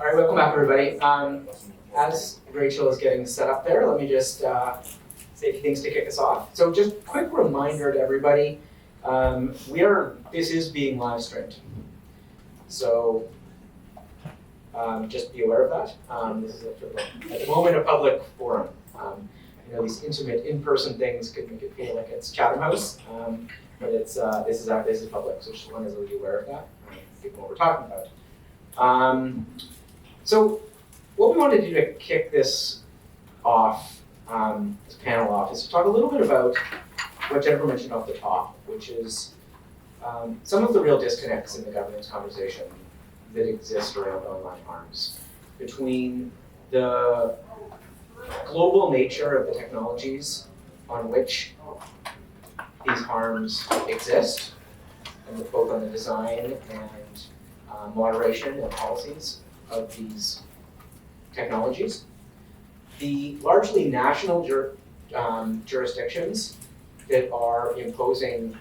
All right, welcome back, everybody. As Rachel is getting set up there, let me just say a few things to kick us off. So just a quick reminder to everybody, this is being live streamed. So just be aware of that. This is at the moment a public forum. These intimate in-person things could make it feel like it's Chatham House, but this is public, so just wanted to be aware of that. People know what we're talking about. So what we wanted to do to kick this off, this panel off, is to talk a little bit about what Jennifer mentioned off the top, which is some of the real disconnects in the governance conversation that exist around online harms between the global nature of the technologies on which these harms exist, and both on the design and moderation and policies of these technologies. The largely national jurisdictions that are imposing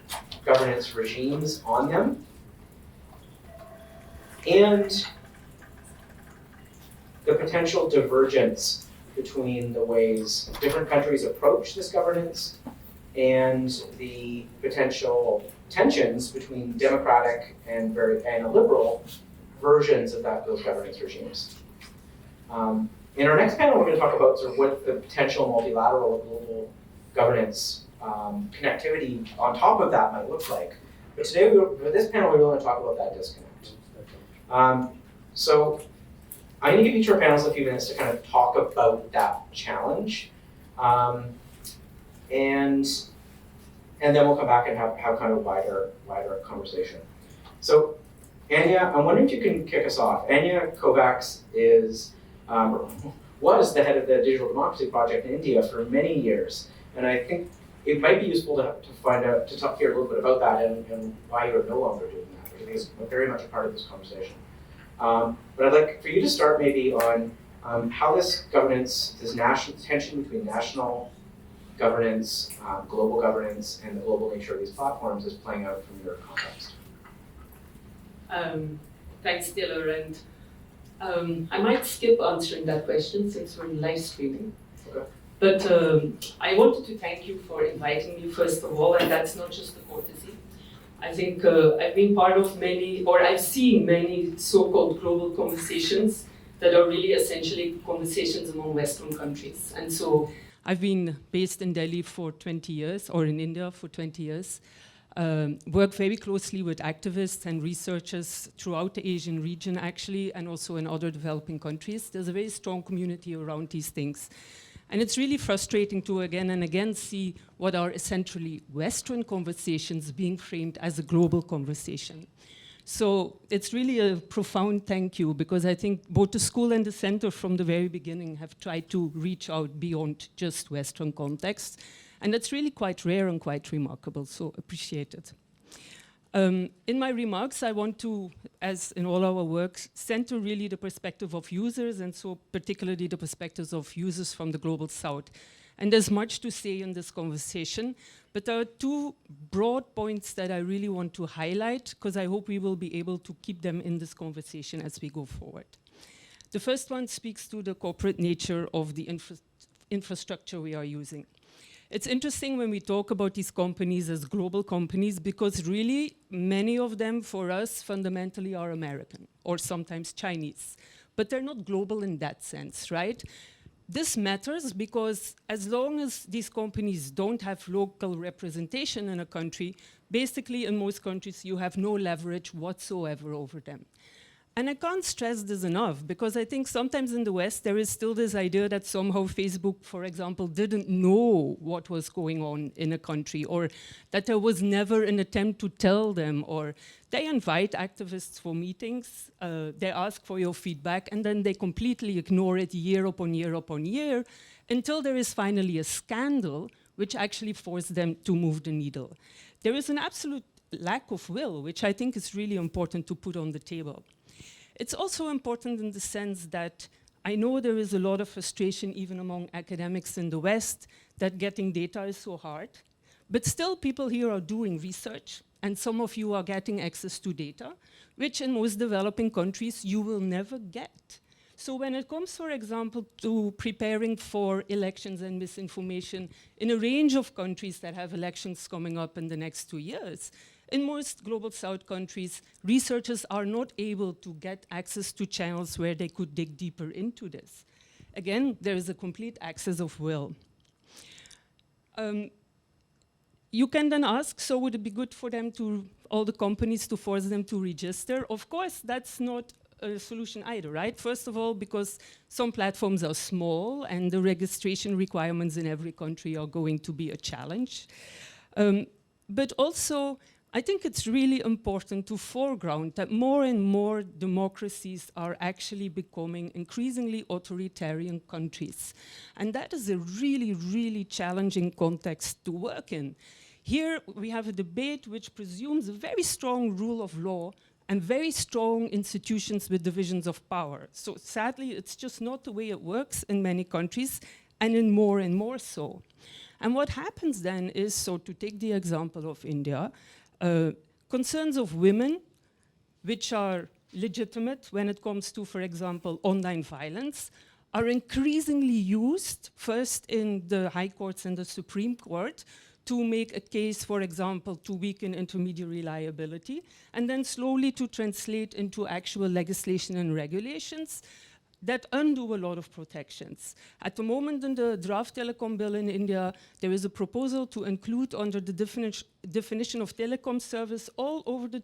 governance regimes on them, and the potential divergence between the ways different countries approach this governance and the potential tensions between democratic and liberal versions of those governance regimes. In our next panel, we're going to talk about sort of what the potential multilateral global governance connectivity on top of that might look like. But today, for this panel, we want to talk about that disconnect. So I'm going to give each of our panelists a few minutes to kind of talk about that challenge. And then we'll come back and have kind of a wider conversation. So Anja, I'm wondering if you can kick us off. Anja Kovacs was the head of the Digital Democracy Project in India for many years. And I think it might be useful to hear a little bit about that and why you're no longer doing that, which I think is very much a part of this conversation. But I'd like for you to start maybe on how this national tension between national governance, global governance, and the global nature of these platforms is playing out from your context. Thanks, Taylor, and I might skip answering that question since we're live streaming. Okay. But I wanted to thank you for inviting me, first of all, and that's not just a courtesy. I think I've been part of I've seen many so-called global conversations that are really essentially conversations among Western countries. And so I've been based in Delhi for 20 years, or in India for 20 years. Work very closely with activists and researchers throughout the Asian region, actually, and also in other developing countries. There's a very strong community around these things. And it's really frustrating to again and again see what are essentially Western conversations being framed as a global conversation. So it's really a profound thank you, because I think both the school and the center from the very beginning have tried to reach out beyond just Western context. And that's really quite rare and quite remarkable, so appreciate it. In my remarks, I want to, as in all our work, center really the perspective of users, and so particularly the perspectives of users from the Global South. And there's much to say in this conversation, but there are two broad points that I really want to highlight, because I hope we will be able to keep them in this conversation as we go forward. The first one speaks to the corporate nature of the infrastructure we are using. It's interesting when we talk about these companies as global companies, because really many of them for us fundamentally are American or sometimes Chinese, but they're not global in that sense, right? This matters because as long as these companies don't have local representation in a country, basically in most countries you have no leverage whatsoever over them. And I can't stress this enough, because I think sometimes in the West there is still this idea that somehow Facebook, for example, didn't know what was going on in a country, or that there was never an attempt to tell them, or they invite activists for meetings, they ask for your feedback, and then they completely ignore it year upon year upon year, until there is finally a scandal which actually forced them to move the needle. There is an absolute lack of will, which I think is really important to put on the table. It's also important in the sense that I know there is a lot of frustration even among academics in the West that getting data is so hard, but still people here are doing research, and some of you are getting access to data, which in most developing countries you will never get. So when it comes, for example, to preparing for elections and misinformation in a range of countries that have elections coming up in the next 2 years, in most global south countries, researchers are not able to get access to channels where they could dig deeper into this. Again, there is a complete access of will. You can then ask, so would it be good for them to, all the companies, to force them to register? Of course, that's not a solution either, right? First of all, because some platforms are small and the registration requirements in every country are going to be a challenge. But also, I think it's really important to foreground that more and more democracies are actually becoming increasingly authoritarian countries. And that is a really, really challenging context to work in. Here we have a debate which presumes a very strong rule of law and very strong institutions with divisions of power. So sadly, it's just not the way it works in many countries, and in more and more so. And what happens then is, so to take the example of India, concerns of women, which are legitimate when it comes to, for example, online violence, are increasingly used, first in the high courts and the Supreme Court, to make a case, for example, to weaken intermediary liability, and then slowly to translate into actual legislation and regulations that undo a lot of protections. At the moment in the draft telecom bill in India, there is a proposal to include under the definition of telecom service all over the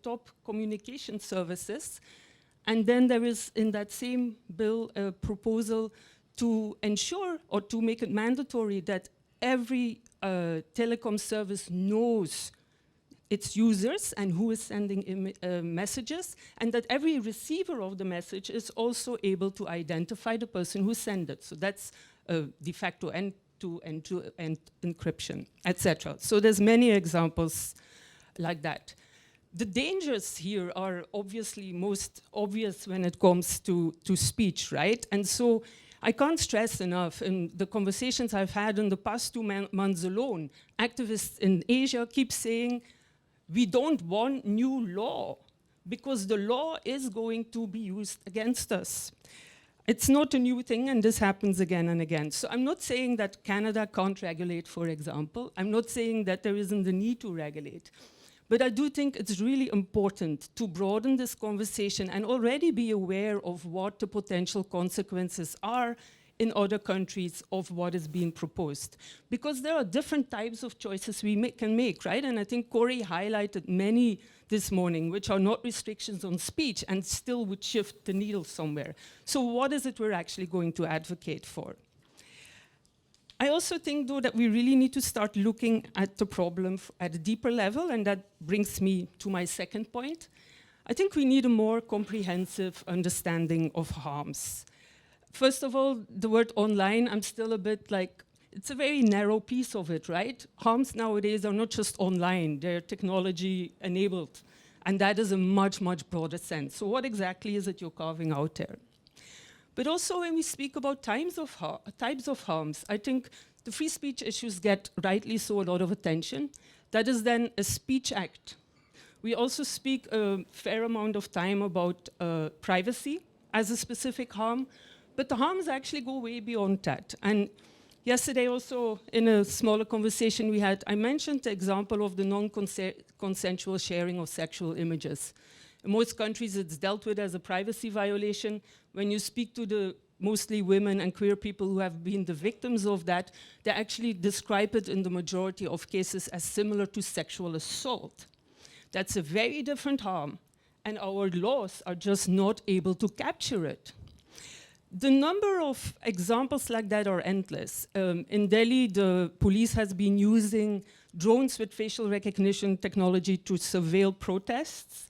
top communication services. And then there is in that same bill a proposal to ensure or to make it mandatory that every telecom service knows its users and who is sending messages, and that every receiver of the message is also able to identify the person who sent it. So that's de facto end-to-end encryption, etc. So there's many examples like that. The dangers here are obviously most obvious when it comes to speech, right? And so I can't stress enough, in the conversations I've had in the past 2 months alone, activists in Asia keep saying, we don't want new law because the law is going to be used against us. It's not a new thing, and this happens again and again. So I'm not saying that Canada can't regulate, for example. I'm not saying that there isn't the need to regulate. But I do think it's really important to broaden this conversation and already be aware of what the potential consequences are in other countries of what is being proposed. Because there are different types of choices we can make, right? And I think Corey highlighted many this morning, which are not restrictions on speech and still would shift the needle somewhere. So what is it we're actually going to advocate for? I also think, though, that we really need to start looking at the problem at a deeper level, and that brings me to my second point. I think we need a more comprehensive understanding of harms. First of all, the word online, I'm still a bit like, it's a very narrow piece of it, right? Harms nowadays are not just online, they're technology enabled. And that is a much, much broader sense. So what exactly is it you're carving out there? But also when we speak about types of harms, I think the free speech issues get rightly so a lot of attention. That is then a speech act. We also speak a fair amount of time about privacy as a specific harm, but the harms actually go way beyond that. And yesterday also, in a smaller conversation we had, I mentioned the example of the non-consensual sharing of sexual images. In most countries, it's dealt with as a privacy violation. When you speak to the mostly women and queer people who have been the victims of that, they actually describe it in the majority of cases as similar to sexual assault. That's a very different harm, and our laws are just not able to capture it. The number of examples like that are endless. In Delhi, the police has been using drones with facial recognition technology to surveil protests,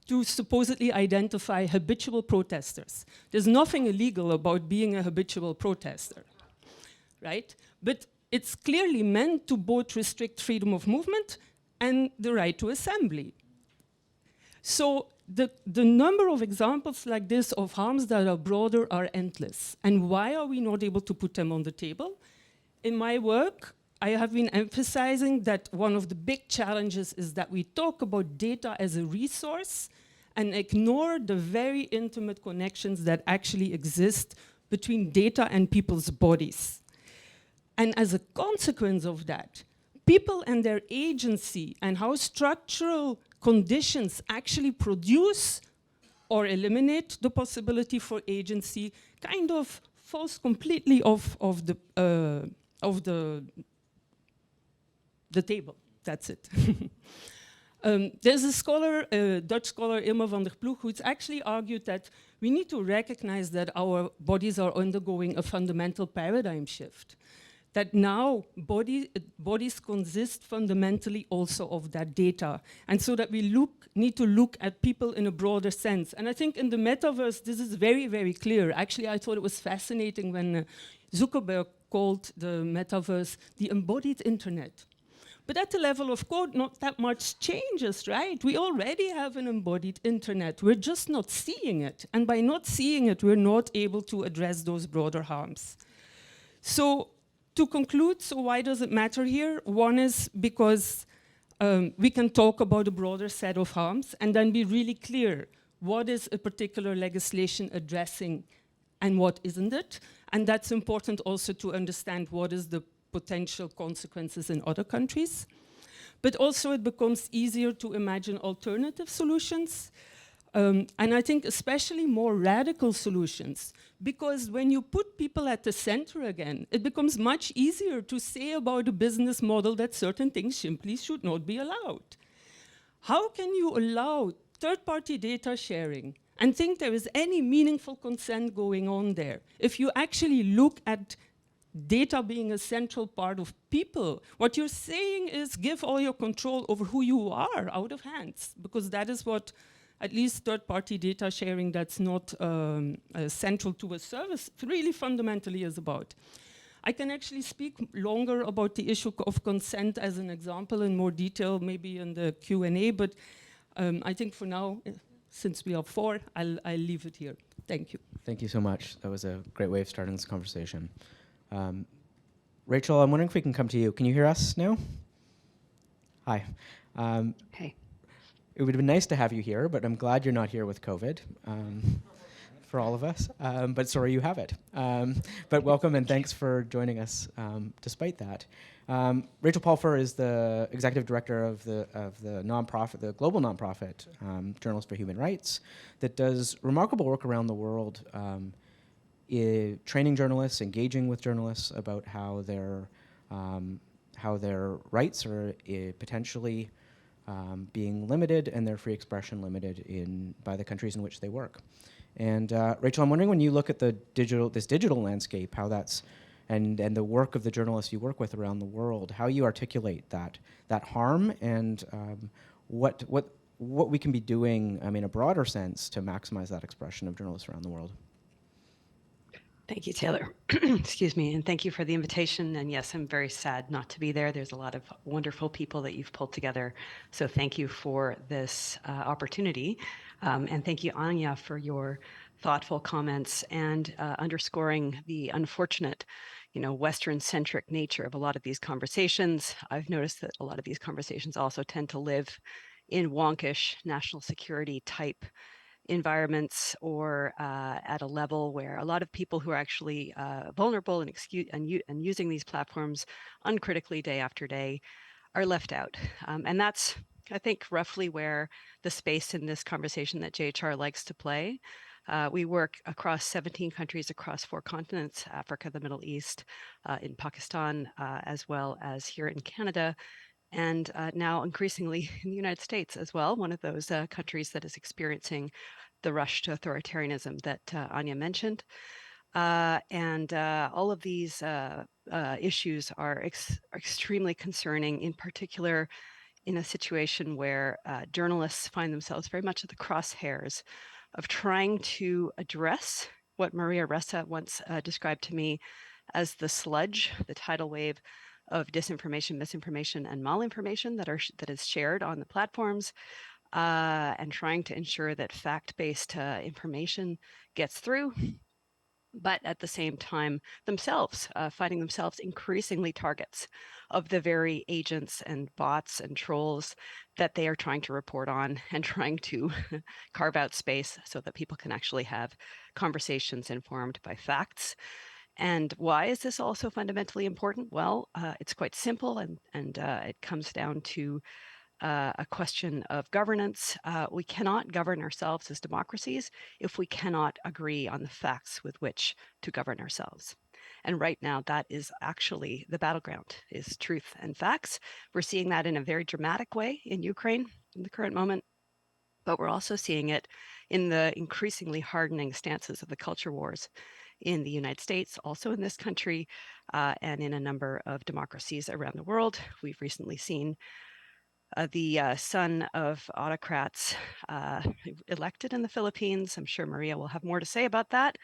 to supposedly identify habitual protesters. There's nothing illegal about being a habitual protester, right? But it's clearly meant to both restrict freedom of movement and the right to assembly. So the number of examples like this of harms that are broader are endless. And why are we not able to put them on the table? In my work, I have been emphasizing that one of the big challenges is that we talk about data as a resource and ignore the very intimate connections that actually exist between data and people's bodies. And as a consequence of that, people and their agency and how structural conditions actually produce or eliminate the possibility for agency kind of falls completely off of the table. That's it. There's a scholar, Dutch scholar, Ilma van der Ploeg, who's actually argued that we need to recognize that our bodies are undergoing a fundamental paradigm shift. That now bodies consist fundamentally also of that data. And so that we need to look at people in a broader sense. And I think in the metaverse, this is very, very clear. Actually, I thought it was fascinating when Zuckerberg called the metaverse the embodied internet. But at the level of code, not that much changes, right? We already have an embodied internet. We're just not seeing it. And by not seeing it, we're not able to address those broader harms. So to conclude, so why does it matter here? One is because we can talk about a broader set of harms and then be really clear what is a particular legislation addressing and what isn't it. And that's important also to understand what is the potential consequences in other countries. But also it becomes easier to imagine alternative solutions. And I think especially more radical solutions, because when you put people at the center again, it becomes much easier to say about a business model that certain things simply should not be allowed. How can you allow third-party data sharing and think there is any meaningful consent going on there if you actually look at data being a central part of people? What you're saying is give all your control over who you are out of hands, because that is what at least third-party data sharing that's not central to a service really fundamentally is about. I can actually speak longer about the issue of consent as an example in more detail, maybe in the Q&A, but I think for now, since we are four, I'll leave it here. Thank you. Thank you so much. That was a great way of starting this conversation. Rachel, I'm wondering if we can come to you. Can you hear us now? Hi. Hey. It would have been nice to have you here, but I'm glad you're not here with COVID for all of us. But sorry you have it. But welcome and thanks for joining us despite that. Rachel Pulfer is the executive director of the nonprofit, the global nonprofit Journalists for Human Rights, that does remarkable work around the world, training journalists, engaging with journalists about how their rights are potentially being limited and their free expression limited by the countries in which they work. And Rachel, I'm wondering, when you look at this digital landscape, how that's and the work of the journalists you work with around the world, how you articulate that harm and what we can be doing, in a broader sense, to maximize that expression of journalists around the world. Thank you, Taylor. Excuse me, and thank you for the invitation. And yes, I'm very sad not to be there. There's a lot of wonderful people that you've pulled together. So thank you for this opportunity. And thank you, Anja, for your thoughtful comments and underscoring the unfortunate, Western-centric nature of a lot of these conversations. I've noticed that a lot of these conversations also tend to live in wonkish national security type environments, or at a level where a lot of people who are actually vulnerable and using these platforms uncritically day after day are left out. And that's, I think, roughly where the space in this conversation that JHR likes to play. We work across 17 countries across 4 continents, Africa, the Middle East, in Pakistan, as well as here in Canada, and now increasingly in the United States as well, one of those countries that is experiencing the rush to authoritarianism that Anja mentioned. And all of these issues are extremely concerning, in particular in a situation where journalists find themselves very much at the crosshairs of trying to address what Maria Ressa once described to me as the sludge, the tidal wave of disinformation, misinformation, and malinformation that is shared on the platforms, and trying to ensure that fact-based information gets through, but at the same time themselves finding themselves increasingly targets of the very agents and bots and trolls that they are trying to report on and trying to carve out space so that people can actually have conversations informed by facts. And why is this also fundamentally important? Well, it's quite simple, and it comes down to a question of governance. We cannot govern ourselves as democracies if we cannot agree on the facts with which to govern ourselves. And right now, that is actually the battleground, is truth and facts. We're seeing that in a very dramatic way in Ukraine in the current moment, but we're also seeing it in the increasingly hardening stances of the culture wars in the United States, also in this country, and in a number of democracies around the world. We've recently seen the son of autocrats elected in the Philippines. I'm sure Maria will have more to say about that.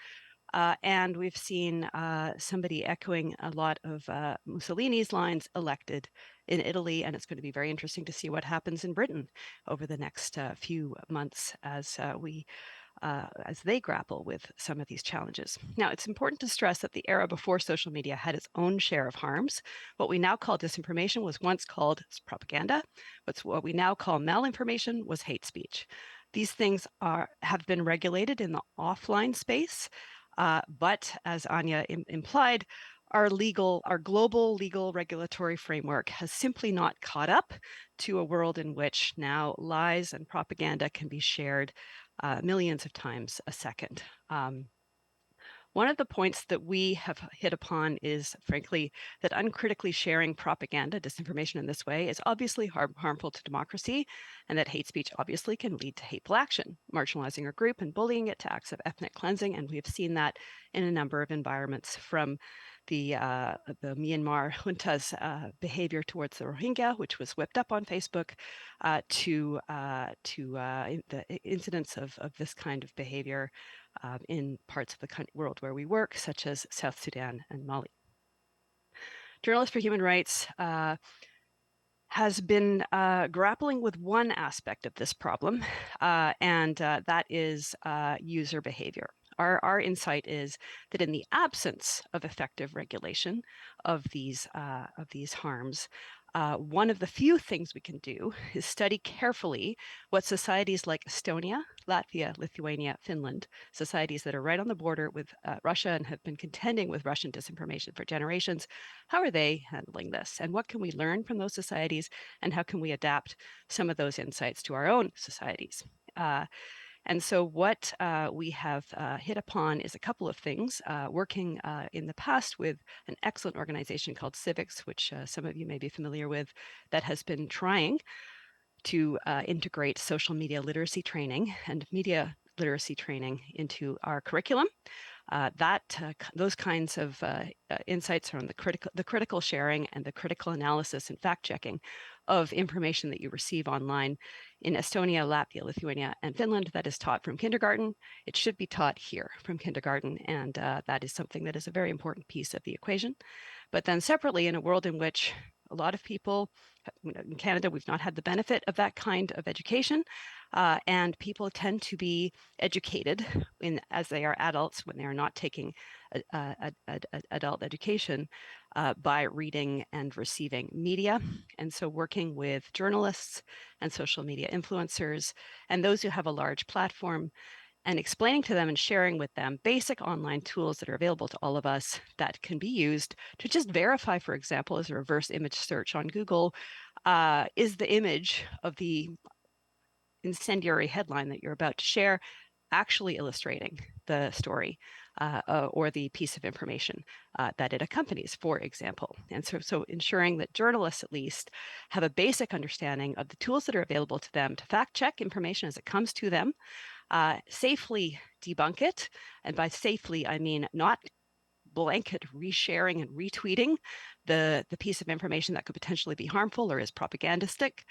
And we've seen somebody echoing a lot of Mussolini's lines elected in Italy, and it's going to be very interesting to see what happens in Britain over the next few months as they grapple with some of these challenges. Now, it's important to stress that the era before social media had its own share of harms. What we now call disinformation was once called propaganda. What we now call malinformation was hate speech. These things have been regulated in the offline space, but as Anja implied, our global legal regulatory framework has simply not caught up to a world in which now lies and propaganda can be shared millions of times a second. One of the points that we have hit upon is, frankly, that uncritically sharing propaganda, disinformation in this way, is obviously harmful to democracy, and that hate speech obviously can lead to hateful action, marginalizing a group and bullying it to acts of ethnic cleansing. And we have seen that in a number of environments, from the Myanmar junta's behavior towards the Rohingya, which was whipped up on Facebook, to the incidents of this kind of behavior in parts of the world where we work, such as South Sudan and Mali. Journalists for Human Rights has been grappling with one aspect of this problem, and that is user behavior. Our insight is that in the absence of effective regulation of these harms, one of the few things we can do is study carefully what societies like Estonia, Latvia, Lithuania, Finland, societies that are right on the border with Russia and have been contending with Russian disinformation for generations, how are they handling this? And what can we learn from those societies? And how can we adapt some of those insights to our own societies? And so what we have hit upon is a couple of things, working in the past with an excellent organization called Civics, which some of you may be familiar with, that has been trying to integrate social media literacy training and media literacy training into our curriculum. Those kinds of insights are on the critical sharing and the critical analysis and fact checking of information that you receive online in Estonia, Latvia, Lithuania, and Finland. That is taught from kindergarten. It should be taught here from kindergarten, and that is something that is a very important piece of the equation. But then separately, in a world in which a lot of people, in Canada, we've not had the benefit of that kind of education, and people tend to be educated as they are adults when they are not taking adult education by reading and receiving media. And so working with journalists and social media influencers and those who have a large platform, and explaining to them and sharing with them basic online tools that are available to all of us that can be used to just verify, for example, as a reverse image search on Google, is the image of the incendiary headline that you're about to share actually illustrating the story or the piece of information that it accompanies, for example. And so ensuring that journalists at least have a basic understanding of the tools that are available to them to fact check information as it comes to them, safely debunk it. And by safely, I mean not blanket resharing and retweeting the piece of information that could potentially be harmful or is propagandistic,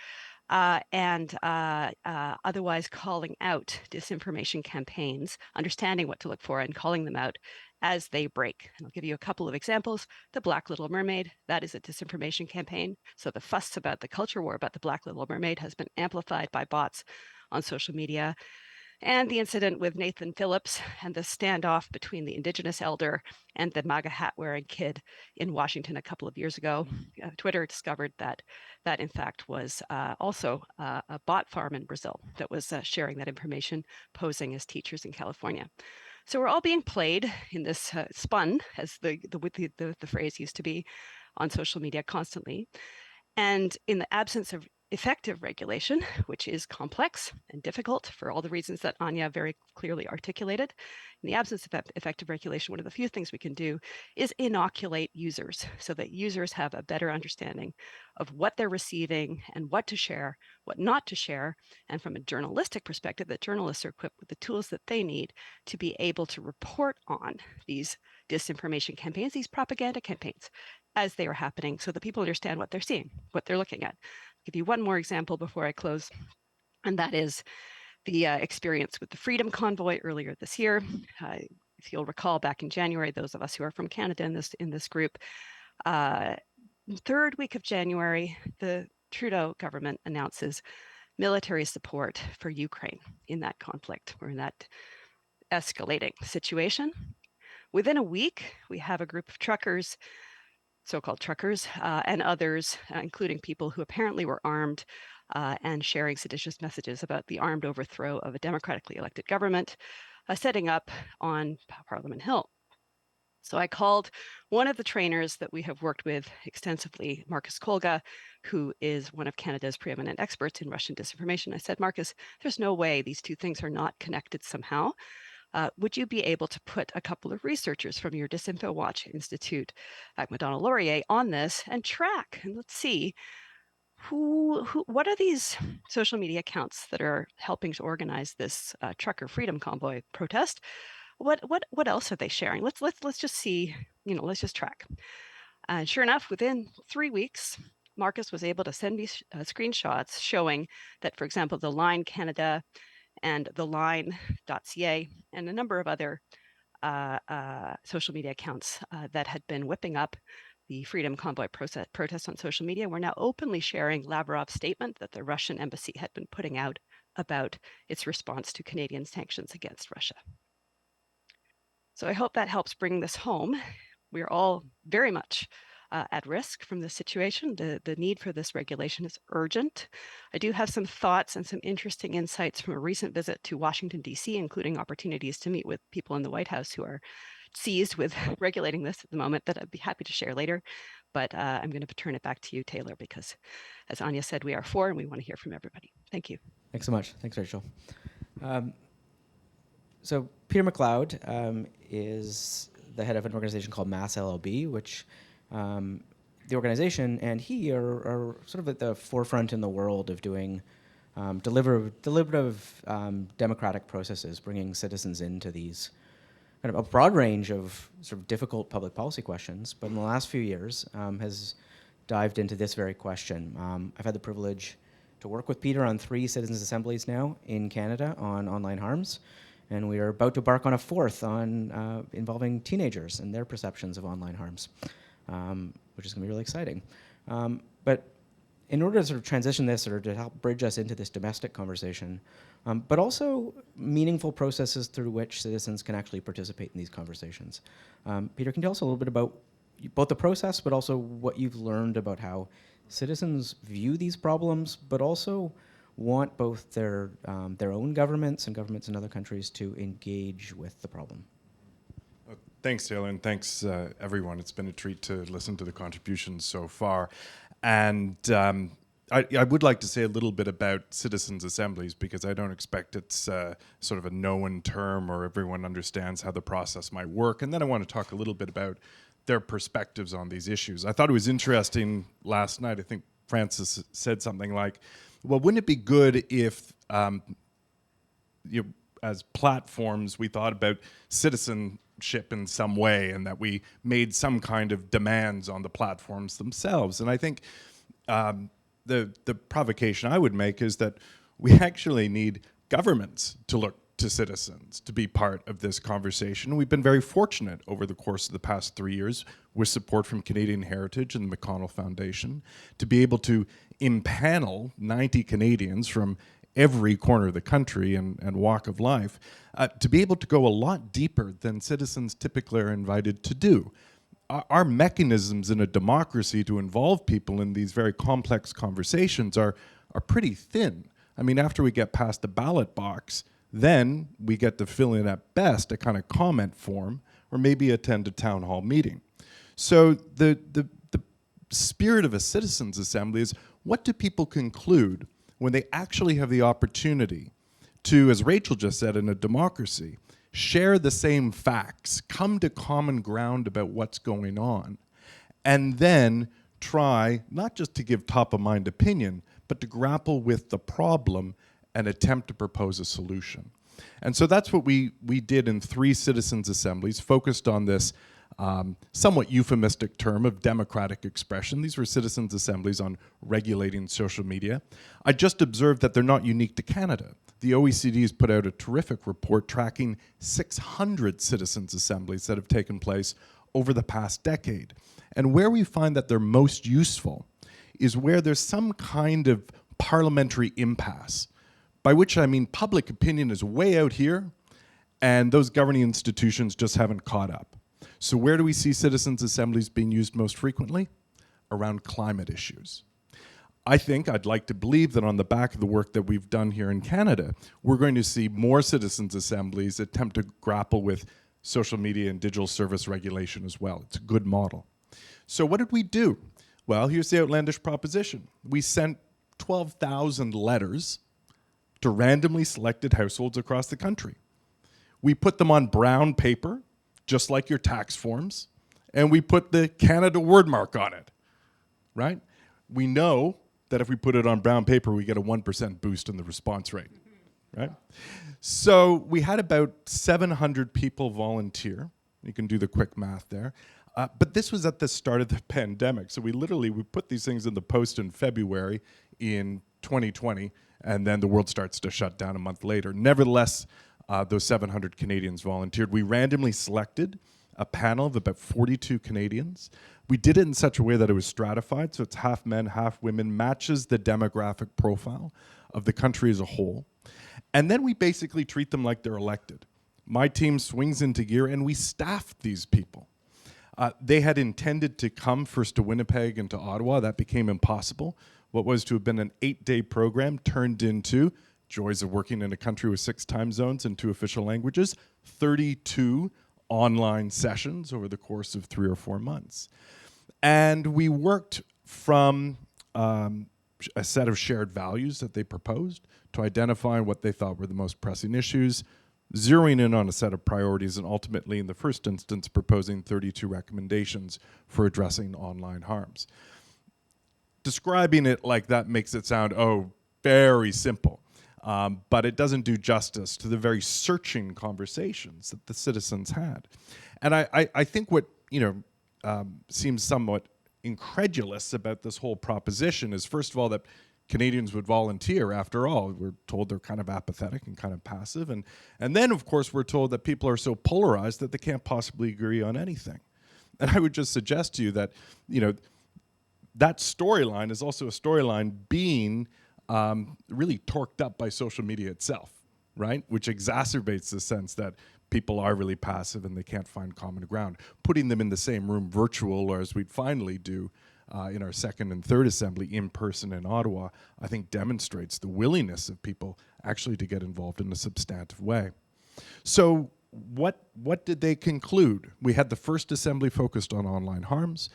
and otherwise calling out disinformation campaigns, understanding what to look for and calling them out as they break. And I'll give you a couple of examples. The Black Little Mermaid, that is a disinformation campaign. So the fuss about the culture war about the Black Little Mermaid has been amplified by bots on social media. and the incident with Nathan Phillips and the standoff between the Indigenous elder and the MAGA hat-wearing kid in Washington a couple of years ago. Twitter discovered that in fact was also a bot farm in Brazil that was sharing that information, posing as teachers in California. So we're all being played in this spun, as the phrase used to be, on social media constantly. And in the absence of effective regulation, which is complex and difficult for all the reasons that Anja very clearly articulated, in the absence of effective regulation, one of the few things we can do is inoculate users so that users have a better understanding of what they're receiving and what to share, what not to share, and from a journalistic perspective, that journalists are equipped with the tools that they need to be able to report on these disinformation campaigns, these propaganda campaigns, as they are happening, so that people understand what they're seeing, what they're looking at. I'll give you one more example before I close, and that is the experience with the Freedom Convoy earlier this year. If you'll recall, back in January, those of us who are from Canada in this group, third week of January, the Trudeau government announces military support for Ukraine in that conflict, or in that escalating situation. Within a week, we have a group of truckers, so-called truckers, and others, including people who apparently were armed and sharing seditious messages about the armed overthrow of a democratically elected government, setting up on Parliament Hill. So I called one of the trainers that we have worked with extensively, Marcus Kolga, who is one of Canada's preeminent experts in Russian disinformation. I said, Marcus, there's no way these two things are not connected somehow. Would you be able to put a couple of researchers from your Disinfo Watch Institute at Macdonald-Laurier on this and track, and let's see what are these social media accounts that are helping to organize this trucker freedom convoy protest? What else are they sharing? Let's just see, let's just track. And sure enough, within 3 weeks, Marcus was able to send me screenshots showing that, for example, the Line Canada and the line.ca and a number of other social media accounts that had been whipping up the Freedom Convoy protests on social media were now openly sharing Lavrov's statement that the Russian embassy had been putting out about its response to Canadian sanctions against Russia. So I hope that helps bring this home. We're all very much at risk from this situation. The need for this regulation is urgent. I do have some thoughts and some interesting insights from a recent visit to Washington, D.C., including opportunities to meet with people in the White House who are seized with regulating this at the moment that I'd be happy to share later. But I'm going to turn it back to you, Taylor, because as Anja said, we are for and we want to hear from everybody. Thank you. Thanks so much. Thanks, Rachel. So Peter MacLeod is the head of an organization called Mass LLB, which the organization and he are sort of at the forefront in the world of doing deliberative democratic processes, bringing citizens into these kind of a broad range of sort of difficult public policy questions, but in the last few years has dived into this very question. I've had the privilege to work with Peter on 3 citizens' assemblies now in Canada on online harms, and we are about to embark on a 4th on involving teenagers and their perceptions of online harms, which is going to be really exciting. But in order to sort of transition this or to help bridge us into this domestic conversation, but also meaningful processes through which citizens can actually participate in these conversations. Peter, can you tell us a little bit about both the process, but also what you've learned about how citizens view these problems, but also want both their own governments and governments in other countries to engage with the problem? Thanks, Taylor, and thanks, everyone. It's been a treat to listen to the contributions so far. And I would like to say a little bit about citizens' assemblies, because I don't expect it's sort of a known term or everyone understands how the process might work. And then I want to talk a little bit about their perspectives on these issues. I thought it was interesting last night. I think Francis said something like, well, wouldn't it be good if, as platforms, we thought about citizenship in some way and that we made some kind of demands on the platforms themselves? And I think the provocation I would make is that we actually need governments to look to citizens to be part of this conversation. We've been very fortunate over the course of the past 3 years with support from Canadian Heritage and the McConnell Foundation to be able to impanel 90 Canadians from every corner of the country and walk of life, to be able to go a lot deeper than citizens typically are invited to do. Our mechanisms in a democracy to involve people in these very complex conversations are pretty thin. I mean, after we get past the ballot box, then we get to fill in at best a kind of comment form or maybe attend a town hall meeting. So the spirit of a citizens' assembly is, what do people conclude when they actually have the opportunity to, as Rachel just said, in a democracy, share the same facts, come to common ground about what's going on, and then try not just to give top-of-mind opinion, but to grapple with the problem and attempt to propose a solution. And so that's what we did in 3 citizens' assemblies, focused on this somewhat euphemistic term of democratic expression. These were citizens' assemblies on regulating social media. I just observed that they're not unique to Canada. The OECD has put out a terrific report tracking 600 citizens' assemblies that have taken place over the past decade. And where we find that they're most useful is where there's some kind of parliamentary impasse, by which I mean public opinion is way out here and those governing institutions just haven't caught up. So where do we see citizens' assemblies being used most frequently? Around climate issues. I'd like to believe that on the back of the work that we've done here in Canada, we're going to see more citizens' assemblies attempt to grapple with social media and digital service regulation as well. It's a good model. So what did we do? Well, here's the outlandish proposition. We sent 12,000 letters to randomly selected households across the country. We put them on brown paper, just like your tax forms, and we put the Canada word mark on it, right? We know that if we put it on brown paper, we get a 1% boost in the response rate, right? So we had about 700 people volunteer. You can do the quick math there. But this was at the start of the pandemic. So we put these things in the post in February in 2020, and then the world starts to shut down a month later. Nevertheless, those 700 Canadians volunteered. We randomly selected a panel of about 42 Canadians. We did it in such a way that it was stratified, so it's half men, half women, matches the demographic profile of the country as a whole. And then we basically treat them like they're elected. My team swings into gear and we staffed these people. They had intended to come first to Winnipeg and to Ottawa. That became impossible. What was to have been an 8-day program turned into, joys of working in a country with 6 time zones and 2 official languages, 32 online sessions over the course of 3 or 4 months. And we worked from a set of shared values that they proposed to identify what they thought were the most pressing issues, zeroing in on a set of priorities, and ultimately, in the first instance, proposing 32 recommendations for addressing online harms. Describing it like that makes it sound, very simple. But it doesn't do justice to the very searching conversations that the citizens had. And I think what seems somewhat incredulous about this whole proposition is, first of all, that Canadians would volunteer. After all, we're told they're kind of apathetic and kind of passive. And then, of course, we're told that people are so polarized that they can't possibly agree on anything. And I would just suggest to you that, that storyline is also a storyline being really torqued up by social media itself, right? Which exacerbates the sense that people are really passive and they can't find common ground. Putting them in the same room, virtual, or as we'd finally do in our second and third assembly in person in Ottawa, I think demonstrates the willingness of people actually to get involved in a substantive way. So what did they conclude? We had the first assembly focused on online harms.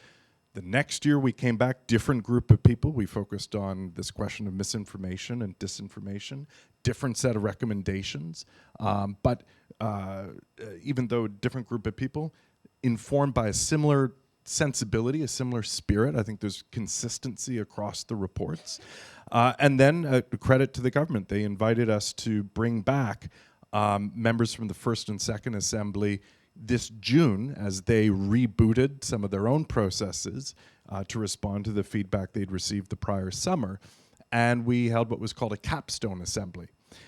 The next year we came back, different group of people. We focused on this question of misinformation and disinformation, different set of recommendations. But even though different group of people, informed by a similar sensibility, a similar spirit, I think there's consistency across the reports. And then credit to the government. They invited us to bring back members from the first and second assembly this June as they rebooted some of their own processes to respond to the feedback they'd received the prior summer. And we held what was called a capstone assembly.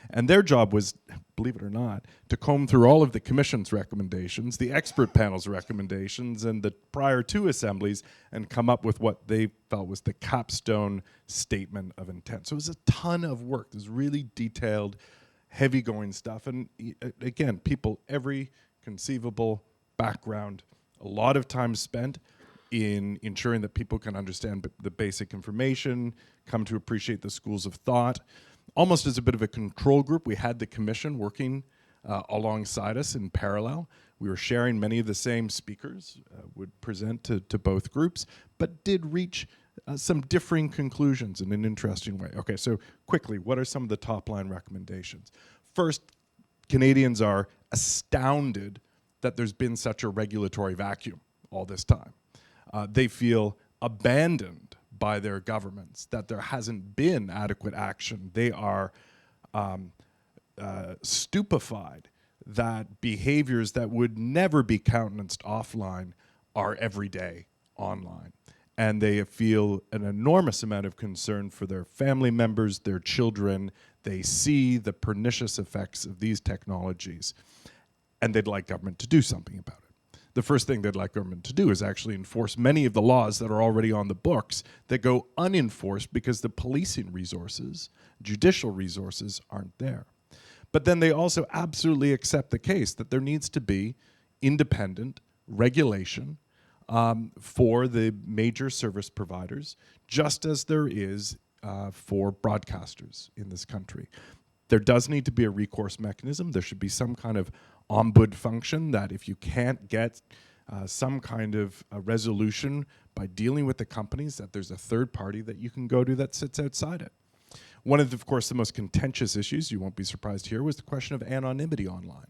And their job was, believe it or not, to comb through all of the commission's recommendations, the expert panel's recommendations, and the prior two assemblies, and come up with what they felt was the capstone statement of intent. So it was a ton of work. There's really detailed, heavy-going stuff. And again, people, every conceivable background, a lot of time spent in ensuring that people can understand the basic information, come to appreciate the schools of thought. Almost as a bit of a control group, we had the commission working alongside us in parallel. We were sharing many of the same speakers, would present to both groups, but did reach some differing conclusions in an interesting way. Okay, so quickly, what are some of the top line recommendations? First, Canadians are astounded that there's been such a regulatory vacuum all this time. They feel abandoned by their governments, that there hasn't been adequate action. They are stupefied that behaviors that would never be countenanced offline are every day online. And they feel an enormous amount of concern for their family members, their children. They see the pernicious effects of these technologies, and they'd like government to do something about it. The first thing they'd like government to do is actually enforce many of the laws that are already on the books that go unenforced because the policing resources, judicial resources, aren't there. But then they also absolutely accept the case that there needs to be independent regulation for the major service providers, just as there is for broadcasters in this country. There does need to be a recourse mechanism. There should be some kind of ombud function that if you can't get some kind of a resolution by dealing with the companies, that there's a third party that you can go to that sits outside it. One of course, the most contentious issues, you won't be surprised to hear, was the question of anonymity online.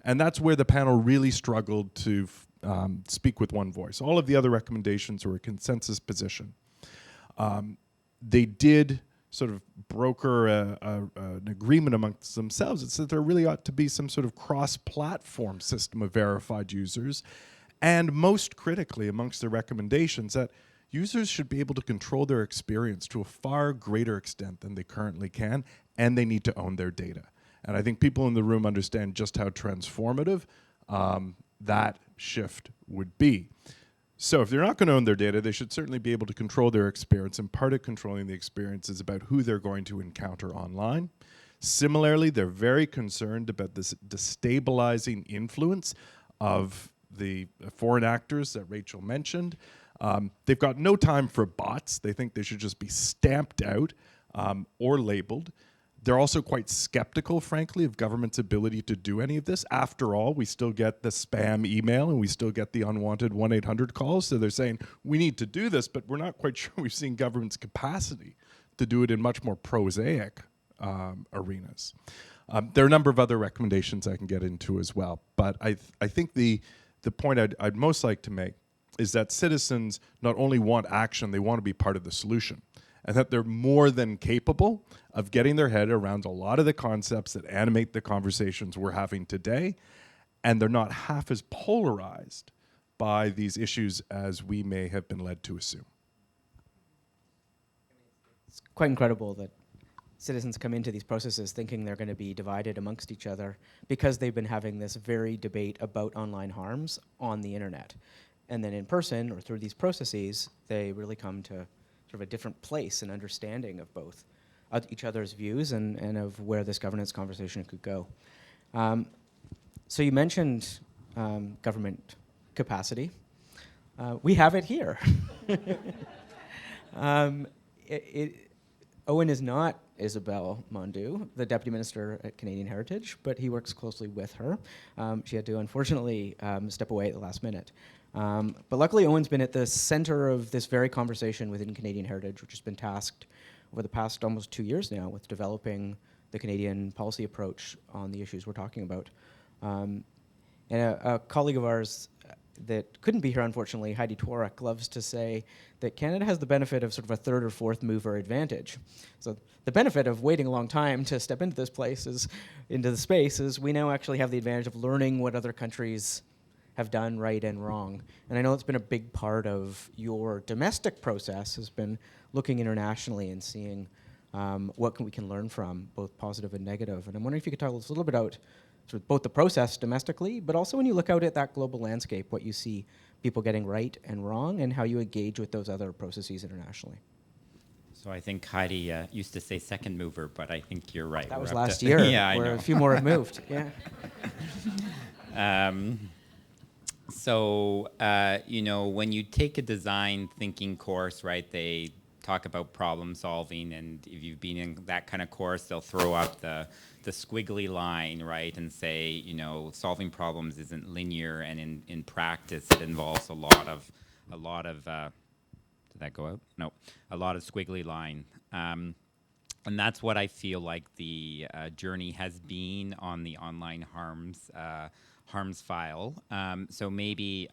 And that's where the panel really struggled to speak with one voice. All of the other recommendations were a consensus position. They did sort of broker an agreement amongst themselves. It's that there really ought to be some sort of cross-platform system of verified users, and most critically amongst the recommendations that users should be able to control their experience to a far greater extent than they currently can, and they need to own their data. And I think people in the room understand just how transformative that shift would be. So if they're not going to own their data, they should certainly be able to control their experience, and part of controlling the experience is about who they're going to encounter online. Similarly, they're very concerned about this destabilizing influence of the foreign actors that Rachel mentioned. They've got no time for bots. They think they should just be stamped out or labeled. They're also quite skeptical, frankly, of government's ability to do any of this. After all, we still get the spam email and we still get the unwanted 1-800 calls. So they're saying, we need to do this, but we're not quite sure we've seen government's capacity to do it in much more prosaic arenas. There are a number of other recommendations I can get into as well. But I think the point I'd most like to make is that citizens not only want action, they want to be part of the solution. And that they're more than capable of getting their head around a lot of the concepts that animate the conversations we're having today, and they're not half as polarized by these issues as we may have been led to assume. It's quite incredible that citizens come into these processes thinking they're going to be divided amongst each other because they've been having this very debate about online harms on the internet. And then in person or through these processes, they really come to sort of a different place and understanding of both each other's views and of where this governance conversation could go. So you mentioned government capacity. We have it here. Owen is not Isabelle Mondou, the Deputy Minister at Canadian Heritage, but he works closely with her. She had to unfortunately step away at the last minute. But luckily, Owen's been at the center of this very conversation within Canadian Heritage, which has been tasked over the past almost 2 years now with developing the Canadian policy approach on the issues we're talking about. And a colleague of ours that couldn't be here, unfortunately, Heidi Tworek, loves to say that Canada has the benefit of sort of a third or fourth mover advantage. So the benefit of waiting a long time to step into this place into the space is we now actually have the advantage of learning what other countries have done right and wrong. And I know it's been a big part of your domestic process has been looking internationally and seeing what we can learn from, both positive and negative. And I'm wondering if you could tell us a little bit about sort of both the process domestically, but also when you look out at that global landscape, what you see people getting right and wrong, and how you engage with those other processes internationally. So I think Heidi used to say second mover, but I think you're right. That was We're up last to- year, yeah, I where know. a few more have moved. Yeah. So, when you take a design thinking course, right, they talk about problem solving, and if you've been in that kind of course, they'll throw up the squiggly line, right, and say, solving problems isn't linear, and in practice, it involves a lot of did that go out? No, a lot of squiggly line. And that's what I feel like the journey has been on the online harms file. So maybe,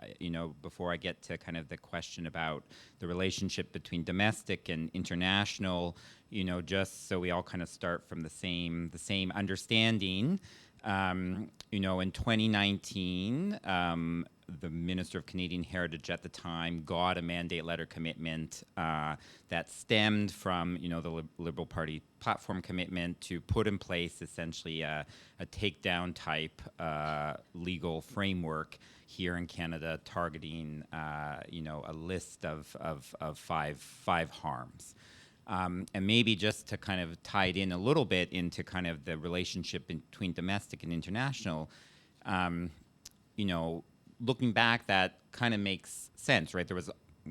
before I get to kind of the question about the relationship between domestic and international, just so we all kind of start from the same understanding. In 2019, the Minister of Canadian Heritage at the time got a mandate letter commitment that stemmed from, the Liberal Party platform commitment to put in place essentially a takedown type legal framework here in Canada, targeting, a list of five harms. And maybe just to kind of tie it in a little bit into kind of the relationship between domestic and international, looking back, that kind of makes sense, right?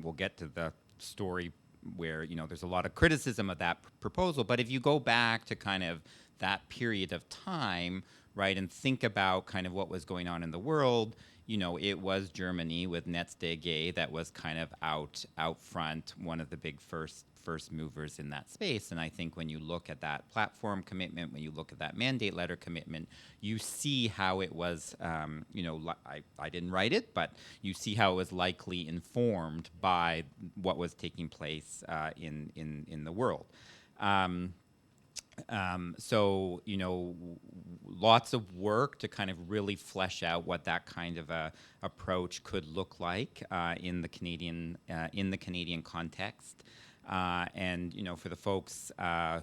We'll get to the story where, there's a lot of criticism of that proposal, but if you go back to kind of that period of time, right, and think about kind of what was going on in the world, it was Germany with Netz.de that was kind of out front, one of the big first movers in that space. And I think when you look at that platform commitment, when you look at that mandate letter commitment, you see how it was, I didn't write it, but you see how it was likely informed by what was taking place in the world. So, lots of work to kind of really flesh out what that kind of a approach could look like in the Canadian context. And for the folks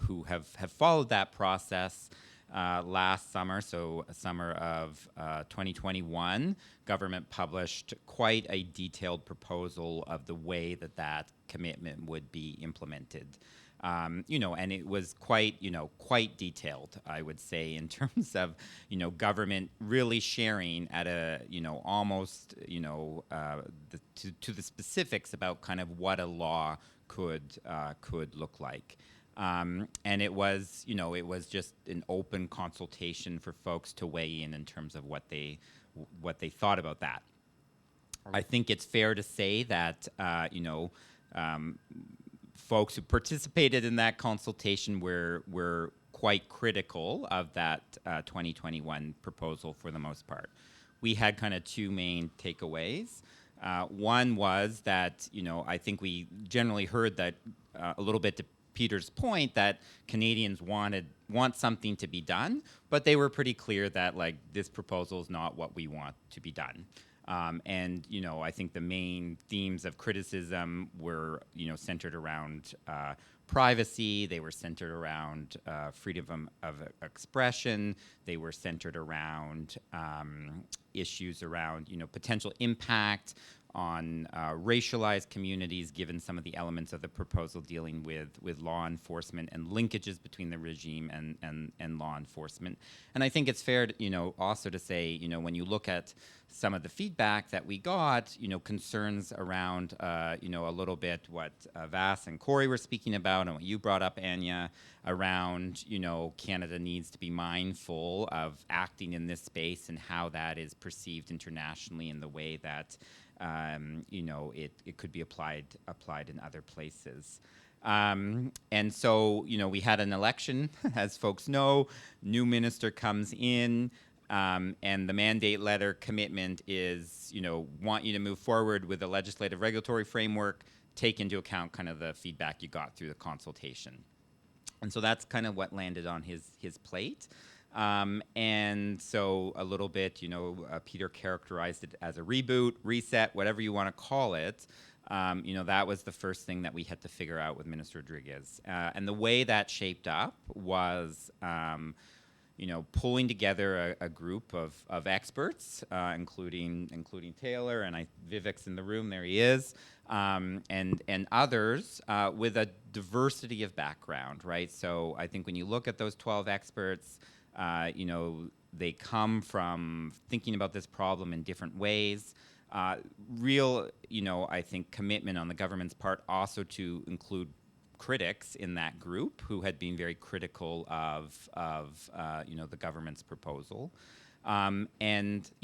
who have followed that process, last summer, so summer of 2021, government published quite a detailed proposal of the way that commitment would be implemented. And it was quite detailed, I would say, in terms of, government really sharing at a, almost, to the specifics about kind of what a law could look like. And it was just an open consultation for folks to weigh in terms of what they thought about that. I think it's fair to say that, folks who participated in that consultation were quite critical of that 2021 proposal for the most part. We had kind of two main takeaways. One was that, I think we generally heard that a little bit to Peter's point, that Canadians want something to be done, but they were pretty clear that this proposal is not what we want to be done. And I think the main themes of criticism were centered around privacy. They were centered around freedom of expression. They were centered around issues around potential impact on racialized communities, given some of the elements of the proposal dealing with law enforcement and linkages between the regime and law enforcement. And I think it's fair to, also to say, when you look at some of the feedback that we got, concerns around, a little bit what Vas and Corey were speaking about and what you brought up, Anja, around, Canada needs to be mindful of acting in this space and how that is perceived internationally in the way that it could be applied in other places. And so, we had an election, as folks know, new minister comes in, and the mandate letter commitment is, want you to move forward with a legislative regulatory framework, take into account kind of the feedback you got through the consultation. And so that's kind of what landed on his plate. And so a little bit, Peter characterized it as a reboot, reset, whatever you want to call it. that was the first thing that we had to figure out with Minister Rodriguez. And the way that shaped up was, pulling together a group of experts, including Taylor, and Vivek's in the room, there he is, and others with a diversity of background, right? So I think when you look at those 12 experts, they come from thinking about this problem in different ways. Real, I think, commitment on the government's part also to include critics in that group who had been very critical of the government's proposal. It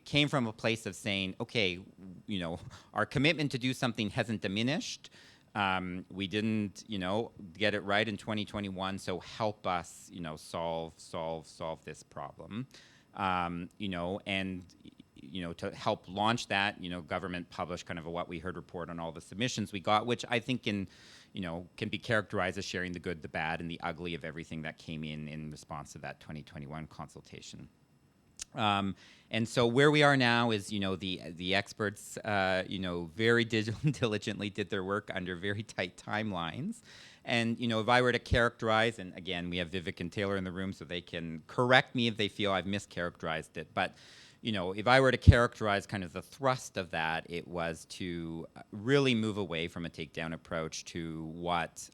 came from a place of saying, okay, our commitment to do something hasn't diminished. We didn't, get it right in 2021, so help us, solve this problem. To help launch that, government published kind of a What We Heard report on all the submissions we got, which I think can be characterized as sharing the good, the bad, and the ugly of everything that came in response to that 2021 consultation. And so where we are now is, the experts, very diligently did their work under very tight timelines. And, if I were to characterize, and again, we have Vivek and Taylor in the room, so they can correct me if they feel I've mischaracterized it. But, if I were to characterize kind of the thrust of that, it was to really move away from a takedown approach to what,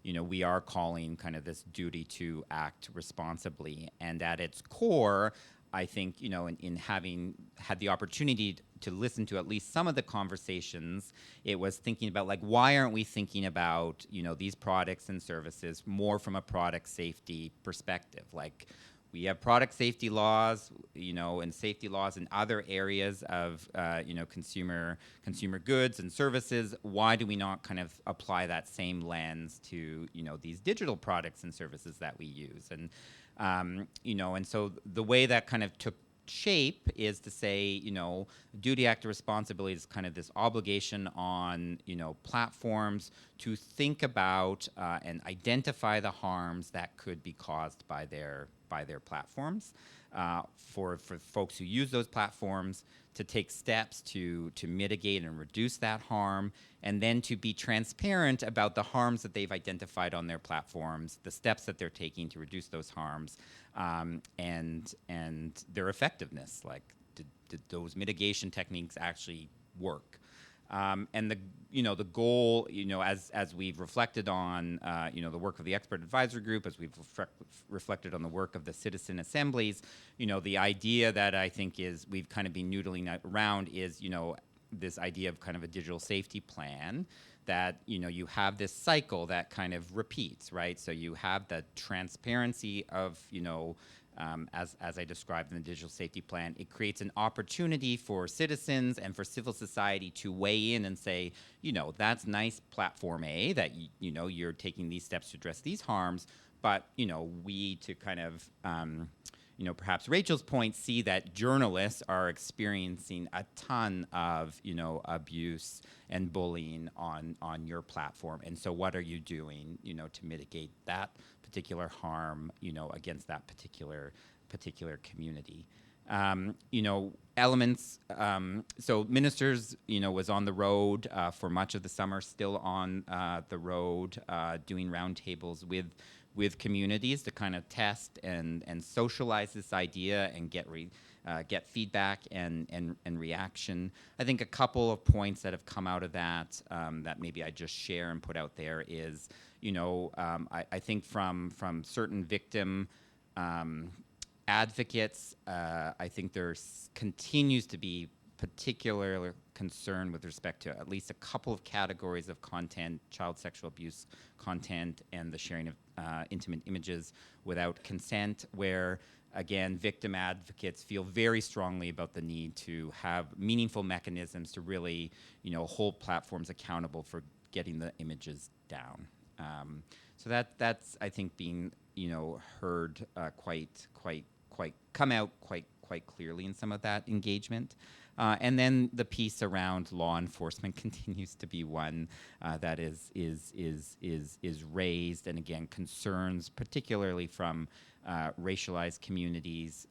we are calling kind of this duty to act responsibly. And at its core, I think, in having had the opportunity to listen to at least some of the conversations, it was thinking about, like, why aren't we thinking about, these products and services more from a product safety perspective? Like, we have product safety laws, and safety laws in other areas of, consumer goods and services. Why do we not kind of apply that same lens to, these digital products and services that we use? And, and so the way that kind of took shape is to say, duty act of responsibility is kind of this obligation on, platforms to think about and identify the harms that could be caused by their platforms, for folks who use those platforms to take steps to mitigate and reduce that harm, and then to be transparent about the harms that they've identified on their platforms, the steps that they're taking to reduce those harms, and their effectiveness. Like, did those mitigation techniques actually work? And the goal, as we've reflected on, the work of the expert advisory group, as we've reflected on the work of the citizen assemblies, the idea that I think is we've kind of been noodling around is, this idea of kind of a digital safety plan that, you have this cycle that kind of repeats, right? So you have the transparency of, as I described in the digital safety plan, it creates an opportunity for citizens and for civil society to weigh in and say, that's nice, platform A, that you're taking these steps to address these harms, but we, to kind of perhaps Rachel's point, see that journalists are experiencing a ton of abuse and bullying on your platform, and so what are you doing to mitigate that particular harm against that particular community? Elements. So Ministers, was on the road for much of the summer, still on the road, doing roundtables with communities to kind of test and socialize this idea and get feedback and reaction. I think a couple of points that have come out of that that maybe I just share and put out there is, I think from certain victim advocates, I think there continues to be particular concern with respect to at least a couple of categories of content, child sexual abuse content, and the sharing of intimate images without consent, where, again, victim advocates feel very strongly about the need to have meaningful mechanisms to really, hold platforms accountable for getting the images down. So that's, I think, being, heard quite come out quite clearly in some of that engagement. And then the piece around law enforcement continues to be one that is raised, and again concerns, particularly from racialized communities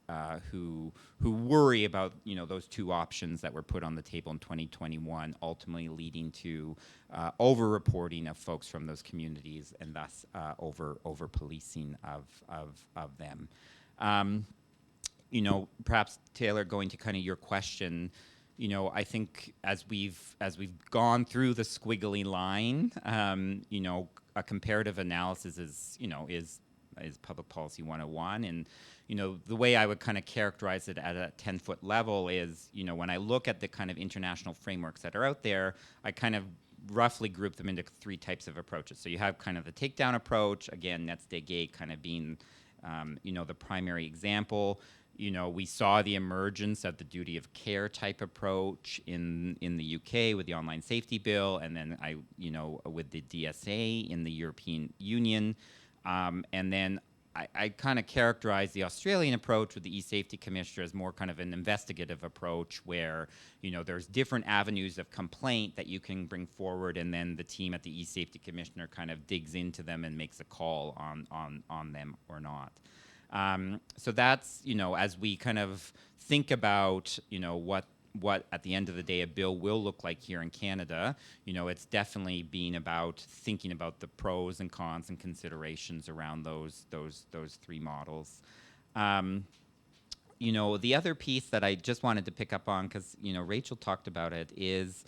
who worry about those two options that were put on the table in 2021, ultimately leading to over-reporting of folks from those communities, and thus over policing of them. Perhaps Taylor, going to kind of your question, I think as we've gone through the squiggly line, a comparative analysis is public policy 101. And, the way I would kind of characterize it at a 10-foot level is, when I look at the kind of international frameworks that are out there, I kind of roughly group them into three types of approaches. So you have kind of the takedown approach, again, Nets de Gay kind of being, the primary example. We saw the emergence of the duty of care type approach in the UK with the Online Safety Bill, and then with the DSA in the European Union. And then I kind of characterize the Australian approach with the e-safety commissioner as more kind of an investigative approach where, there's different avenues of complaint that you can bring forward, and then the team at the e-safety commissioner kind of digs into them and makes a call on them or not. So that's, as we kind of think about, what at the end of the day a bill will look like here in Canada, it's definitely been about thinking about the pros and cons and considerations around those three models. The other piece that I just wanted to pick up on, because Rachel talked about it, is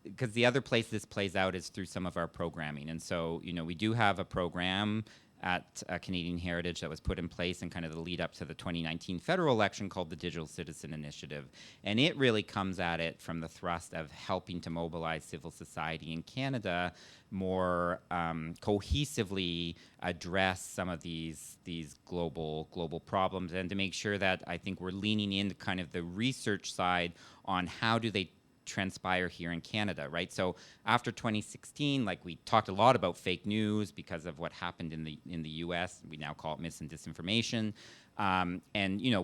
because the other place this plays out is through some of our programming. And so we do have a program at Canadian Heritage that was put in place in kind of the lead up to the 2019 federal election called the Digital Citizen Initiative. And it really comes at it from the thrust of helping to mobilize civil society in Canada more cohesively address some of these global problems, and to make sure that I think we're leaning into kind of the research side on how do they transpire here in Canada, right? So after 2016, like, we talked a lot about fake news because of what happened in the U.S. We now call it mis and disinformation. And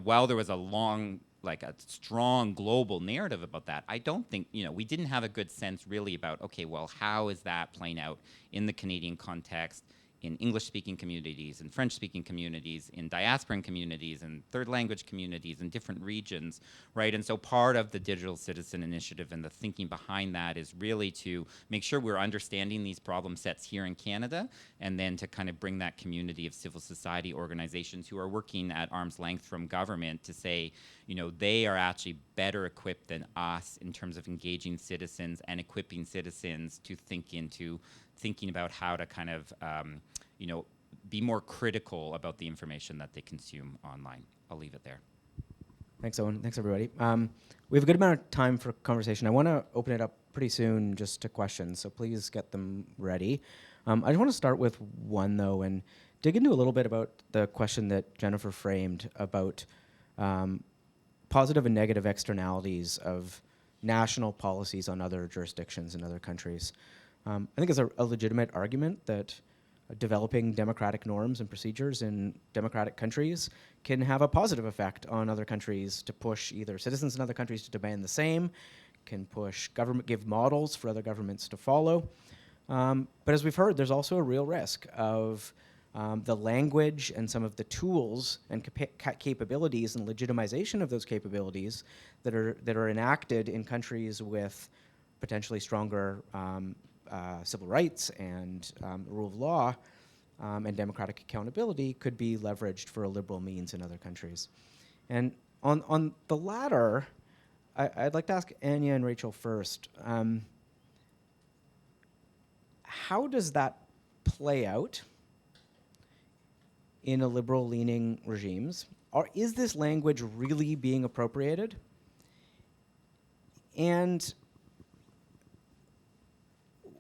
while there was a strong global narrative about that, I don't think we didn't have a good sense really about, okay, well, how is that playing out in the Canadian context, in English-speaking communities, in French-speaking communities, in diasporan communities, and third language communities in different regions, right? And so part of the Digital Citizen Initiative and the thinking behind that is really to make sure we're understanding these problem sets here in Canada, and then to kind of bring that community of civil society organizations who are working at arm's length from government to say, they are actually better equipped than us in terms of engaging citizens and equipping citizens to thinking about how to kind of, be more critical about the information that they consume online. I'll leave it there. Thanks, Owen. Thanks, everybody. We have a good amount of time for conversation. I want to open it up pretty soon just to questions, so please get them ready. I just want to start with one, though, and dig into a little bit about the question that Jennifer framed about positive and negative externalities of national policies on other jurisdictions in other countries. I think it's a legitimate argument that developing democratic norms and procedures in democratic countries can have a positive effect on other countries to push either citizens in other countries to demand the same, can push give models for other governments to follow. But as we've heard, there's also a real risk of the language and some of the tools and capabilities and legitimization of those capabilities that are enacted in countries with potentially stronger civil rights and rule of law and democratic accountability could be leveraged for a liberal means in other countries. And on the latter, I'd like to ask Anja and Rachel first. How does that play out in a liberal-leaning regimes? Or is this language really being appropriated? And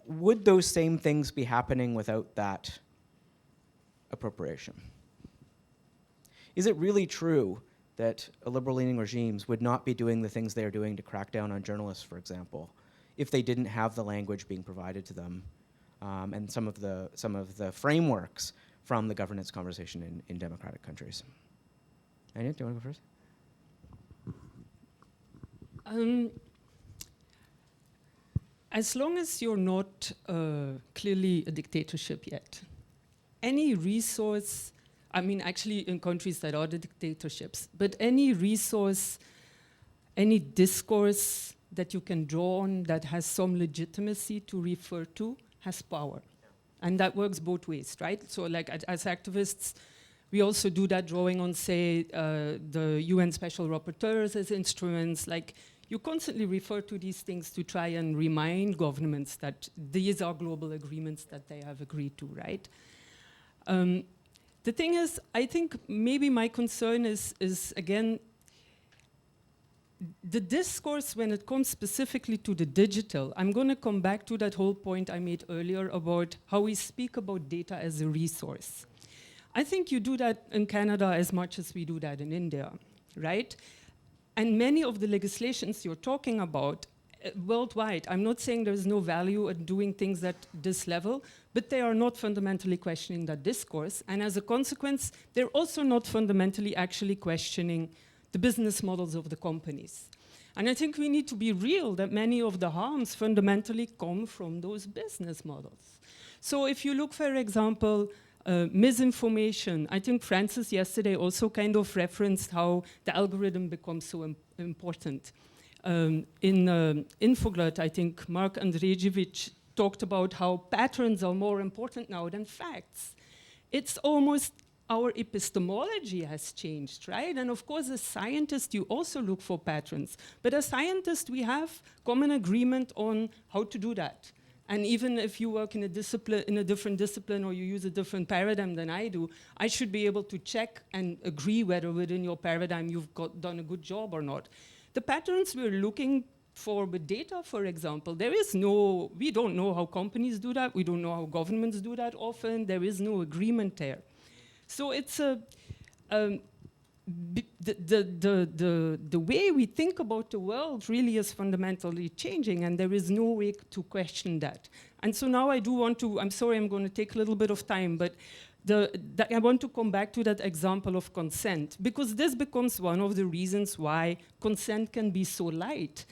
would those same things be happening without that appropriation? Is it really true that a liberal-leaning regimes would not be doing the things they are doing to crack down on journalists, for example, if they didn't have the language being provided to them and some of the frameworks from the governance conversation in democratic countries? Anja, do you want to go first? As long as you're not clearly a dictatorship yet, any resource, I mean, actually in countries that are the dictatorships, but any resource, any discourse that you can draw on that has some legitimacy to refer to has power. And that works both ways, right? So like as activists, we also do that drawing on, say, the UN Special Rapporteurs as instruments. Like, you constantly refer to these things to try and remind governments that these are global agreements that they have agreed to, right? The thing is, I think maybe my concern is again, the discourse when it comes specifically to the digital. I'm going to come back to that whole point I made earlier about how we speak about data as a resource. I think you do that in Canada as much as we do that in India, right? And many of the legislations you're talking about worldwide, I'm not saying there's no value in doing things at this level, but they are not fundamentally questioning that discourse. And as a consequence, they're also not fundamentally actually questioning the business models of the companies. And I think we need to be real that many of the harms fundamentally come from those business models. So if you look, for example, misinformation. I think Francis yesterday also kind of referenced how the algorithm becomes so important. In Infoglut, I think Mark Andrejevic talked about how patterns are more important now than facts. It's almost our epistemology has changed, right? And of course, as scientists, you also look for patterns. But as scientists, we have common agreement on how to do that. And even if you work in a discipline, in a different discipline, or you use a different paradigm than I do, I should be able to check and agree whether within your paradigm you've done a good job or not. The patterns we're looking for with data, for example, we don't know how companies do that. We don't know how governments do that often. There is no agreement there. So it's the way we think about the world really is fundamentally changing, and there is no way to question that. And so now I do want to, I'm sorry I'm going to take a little bit of time, but I want to come back to that example of consent, because this becomes one of the reasons why consent can be so light,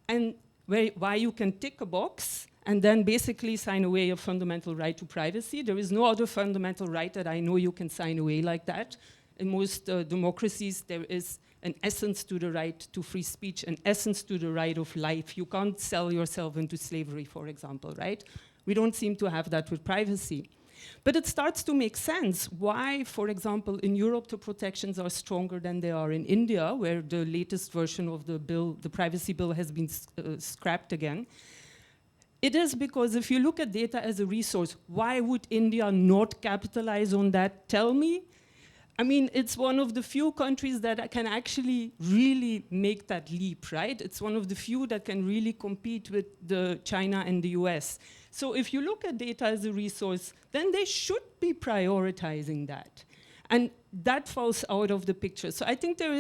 and why you can tick a box and then basically sign away a fundamental right to privacy. There is no other fundamental right that I know you can sign away like that. In most democracies, there is an essence to the right to free speech, an essence to the right of life. You can't sell yourself into slavery, for example, right? We don't seem to have that with privacy. But it starts to make sense why, for example, in Europe, the protections are stronger than they are in India, where the latest version of the bill, the privacy bill, has been scrapped again. It is because if you look at data as a resource, why would India not capitalize on that? Tell me. I mean, it's one of the few countries that can actually really make that leap, right? It's one of the few that can really compete with China and the US. So if you look at data as a resource, then they should be prioritizing that. And that falls out of the picture. So I think there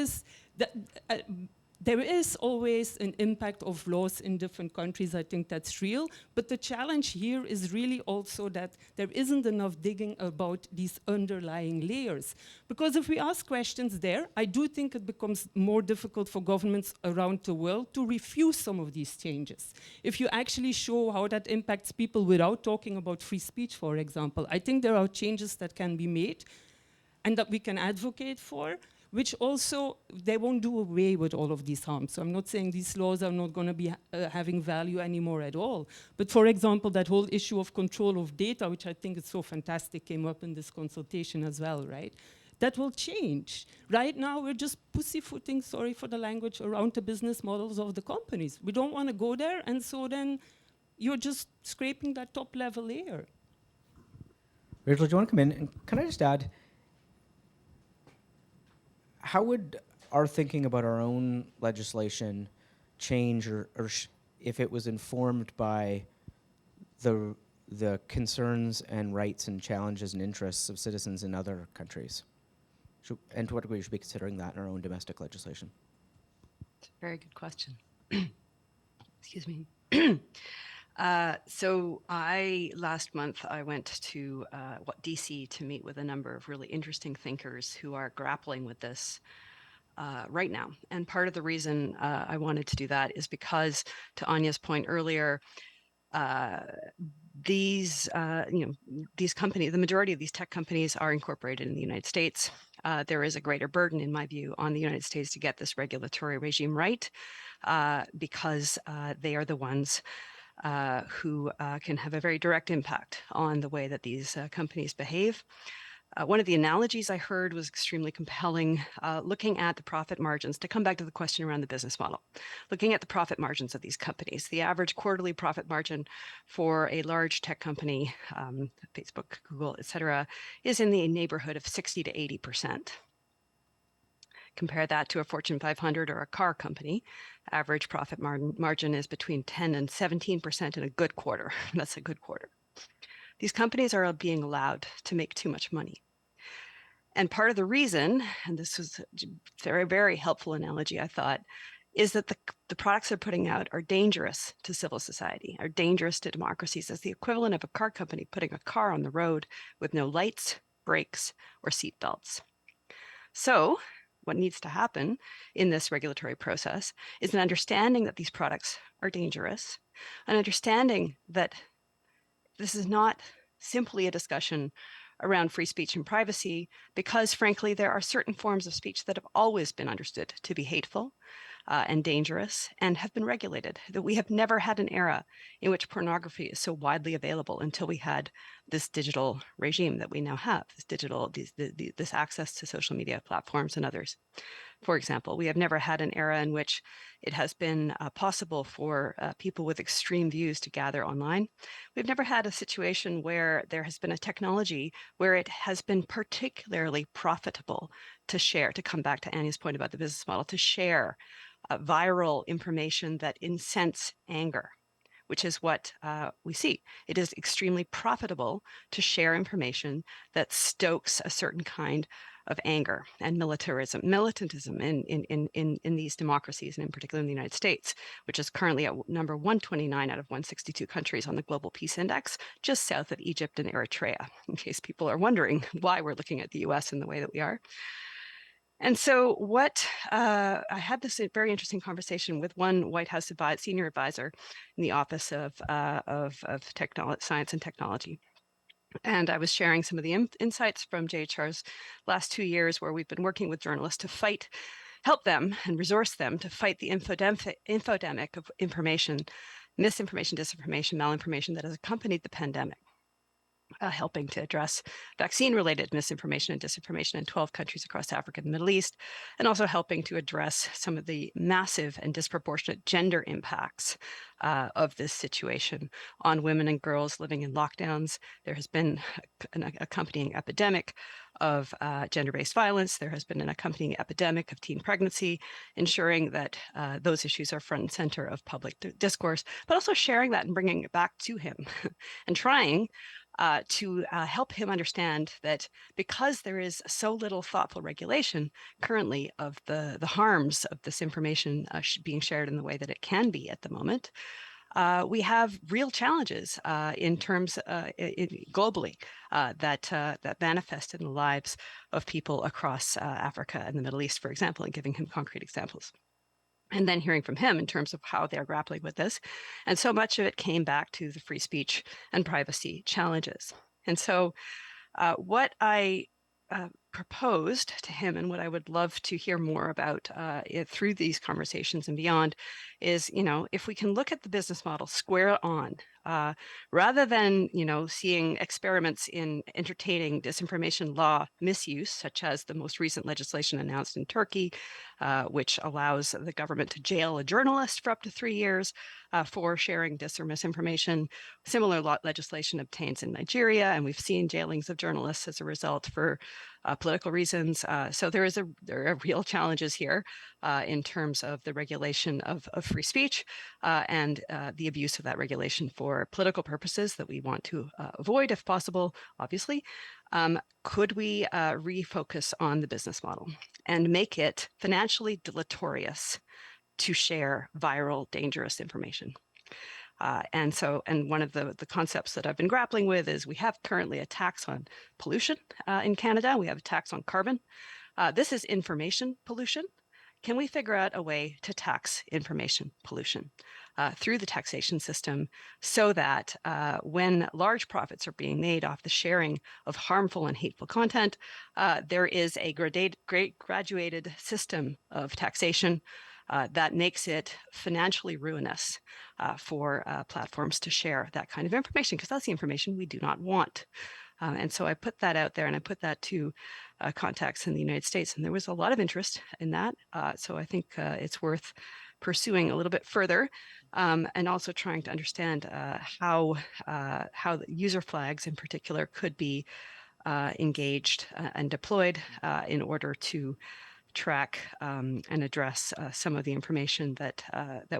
is always an impact of laws in different countries. I think that's real. But the challenge here is really also that there isn't enough digging about these underlying layers. Because if we ask questions there, I do think it becomes more difficult for governments around the world to refuse some of these changes. If you actually show how that impacts people without talking about free speech, for example, I think there are changes that can be made and that we can advocate for, which also, they won't do away with all of these harms. So I'm not saying these laws are not going to be having value anymore at all. But for example, that whole issue of control of data, which I think is so fantastic, came up in this consultation as well, right? That will change. Right now, we're just pussyfooting, sorry for the language, around the business models of the companies. We don't want to go there, and so then you're just scraping that top level layer. Rachel, do you want to come in? And can I just add, how would our thinking about our own legislation change, or if it was informed by the concerns and rights and challenges and interests of citizens in other countries? And to what degree should we be considering that in our own domestic legislation? It's a very good question. Excuse me. So last month, I went to DC to meet with a number of really interesting thinkers who are grappling with this. right now. And part of the reason I wanted to do that is because, to Anja's point earlier, these companies, the majority of these tech companies are incorporated in the United States. There is a greater burden, in my view, on the United States to get this regulatory regime right, because they are the ones who can have a very direct impact on the way that these companies behave. One of the analogies I heard was extremely compelling, looking at the profit margins, to come back to the question around the business model, looking at the profit margins of these companies. The average quarterly profit margin for a large tech company, Facebook, Google, et cetera, is in the neighborhood of 60 to 80%. Compare that to a Fortune 500 or a car company. Average profit margin is between 10 and 17% in a good quarter. That's a good quarter. These companies are being allowed to make too much money. And part of the reason, and this was a very, very helpful analogy, I thought, is that the products they're putting out are dangerous to civil society, are dangerous to democracies, as the equivalent of a car company putting a car on the road with no lights, brakes, or seat belts. So what needs to happen in this regulatory process is an understanding that these products are dangerous, an understanding that this is not simply a discussion around free speech and privacy, because frankly, there are certain forms of speech that have always been understood to be hateful and dangerous and have been regulated. That we have never had an era in which pornography is so widely available until we had this digital regime that we now have, this access to social media platforms and others. For example, we have never had an era in which it has been possible for people with extreme views to gather online. We've never had a situation where there has been a technology where it has been particularly profitable to share, to come back to Anja's point about the business model, to share viral information that incents anger, which is what we see. It is extremely profitable to share information that stokes a certain kind of anger and militantism in these democracies, and in particular in the United States, which is currently at number 129 out of 162 countries on the Global Peace Index, just south of Egypt and Eritrea, in case people are wondering why we're looking at the US in the way that we are. And so I had this very interesting conversation with one White House senior advisor in the Office of Science and Technology. And I was sharing some of the insights from JHR's last 2 years, where we've been working with journalists to help them and resource them to fight the infodemic of information, misinformation, disinformation, malinformation that has accompanied the pandemic. Helping to address vaccine-related misinformation and disinformation in 12 countries across Africa and the Middle East, and also helping to address some of the massive and disproportionate gender impacts of this situation on women and girls living in lockdowns. There has been an accompanying epidemic of gender-based violence. There has been an accompanying epidemic of teen pregnancy, ensuring that those issues are front and center of public discourse, but also sharing that and bringing it back to him and trying to help him understand that because there is so little thoughtful regulation currently of the harms of this information being shared in the way that it can be at the moment, we have real challenges in terms globally that manifest in the lives of people across Africa and the Middle East, for example, and giving him concrete examples. And then hearing from him in terms of how they're grappling with this. And so much of it came back to the free speech and privacy challenges. And so what I proposed to him, and what I would love to hear more about through these conversations and beyond, is, if we can look at the business model square on, rather than, seeing experiments in entertaining disinformation law misuse, such as the most recent legislation announced in Turkey, which allows the government to jail a journalist for up to 3 years for sharing dis or misinformation. Similar legislation obtains in Nigeria, and we've seen jailings of journalists as a result for political reasons. So there are real challenges here in terms of the regulation of free speech and the abuse of that regulation for political purposes that we want to avoid if possible, obviously. Could we refocus on the business model and make it financially deleterious to share viral, dangerous information? And one of the concepts that I've been grappling with is we have currently a tax on pollution in Canada. We have a tax on carbon. This is information pollution. can we figure out a way to tax information pollution through the taxation system so that when large profits are being made off the sharing of harmful and hateful content, there is a graduated system of taxation that makes it financially ruinous for platforms to share that kind of information, because that's the information we do not want. And so I put that out there, and I put that to contacts in the United States, and there was a lot of interest in that. So I think it's worth pursuing a little bit further, and also trying to understand how the user flags in particular could be engaged and deployed in order to track and address some of the information that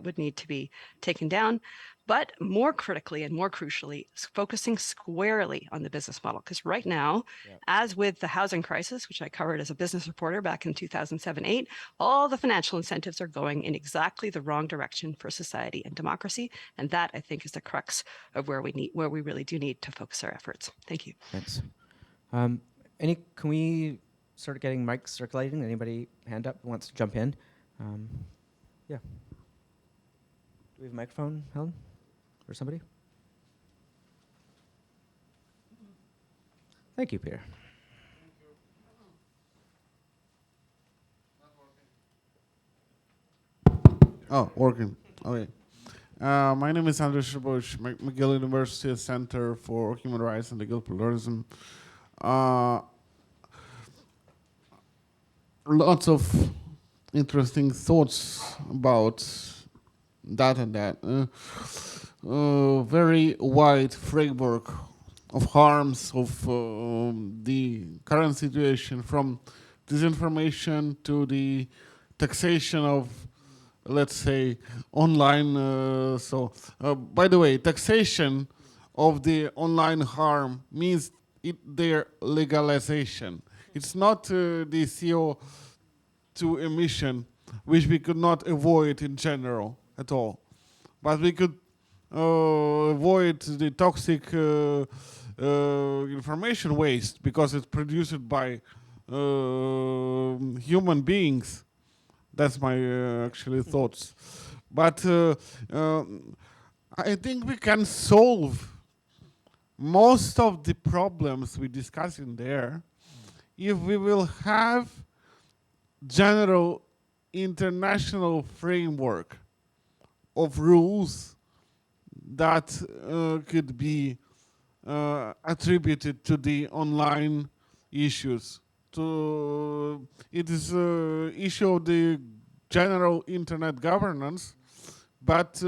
would need to be taken down, but more critically and more crucially, focusing squarely on the business model. Because right now, as with the housing crisis, which I covered as a business reporter back in 2007-8, all the financial incentives are going in exactly the wrong direction for society and democracy, and that, I think, is the crux of where we really do need to focus our efforts. Thank you. Thanks. Can we start getting mics circulating? Anybody hand up who wants to jump in? Yeah. Do we have a microphone, Helen? Or somebody? Thank you, Peter. Oh, working. Okay. My name is Andrzej Szybusz, McGill University Center for Human Rights and Legal Pluralism. Lots of interesting thoughts about that and that. Very wide framework of harms of the current situation, from disinformation to the taxation of, let's say, online. By the way, taxation of the online harm means their legalization. It's not the CO2 emission, which we could not avoid in general at all. But we could avoid the toxic information waste because it's produced by human beings. That's my actually thoughts. But I think we can solve most of the problems we discuss in there if we will have general international framework of rules that could be attributed to the online issues. It is an issue of the general internet governance, but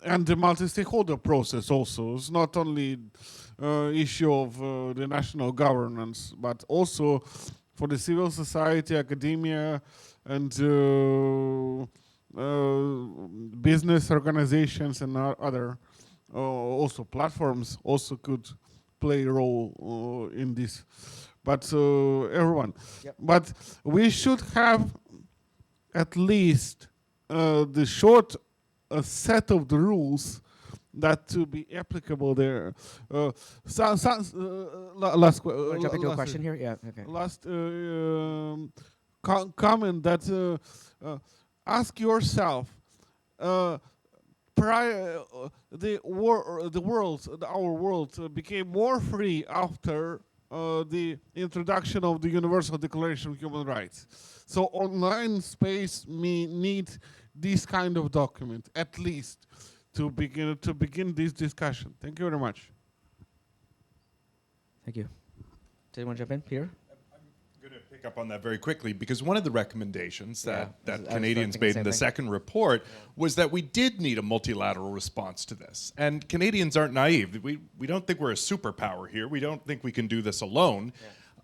and the multi-stakeholder process also. It's not only issue of the national governance, but also for the civil society, academia, and business organizations and other also platforms also could play a role in this. But everyone. Yep. But we should have at least the short set of the rules that to be applicable there. Last Question here? Yeah, okay. Last comment that ask yourself, our world became more free after the introduction of the Universal Declaration of Human Rights. So online space need this kind of document, at least, to begin this discussion. Thank you very much. Thank you. Did you want to jump in, Peter? I'm going to pick up on that very quickly, because one of the recommendations that I was Canadians thinking made the in the same second report was that we did need a multilateral response to this. And Canadians aren't naive. We don't think we're a superpower here. We don't think we can do this alone.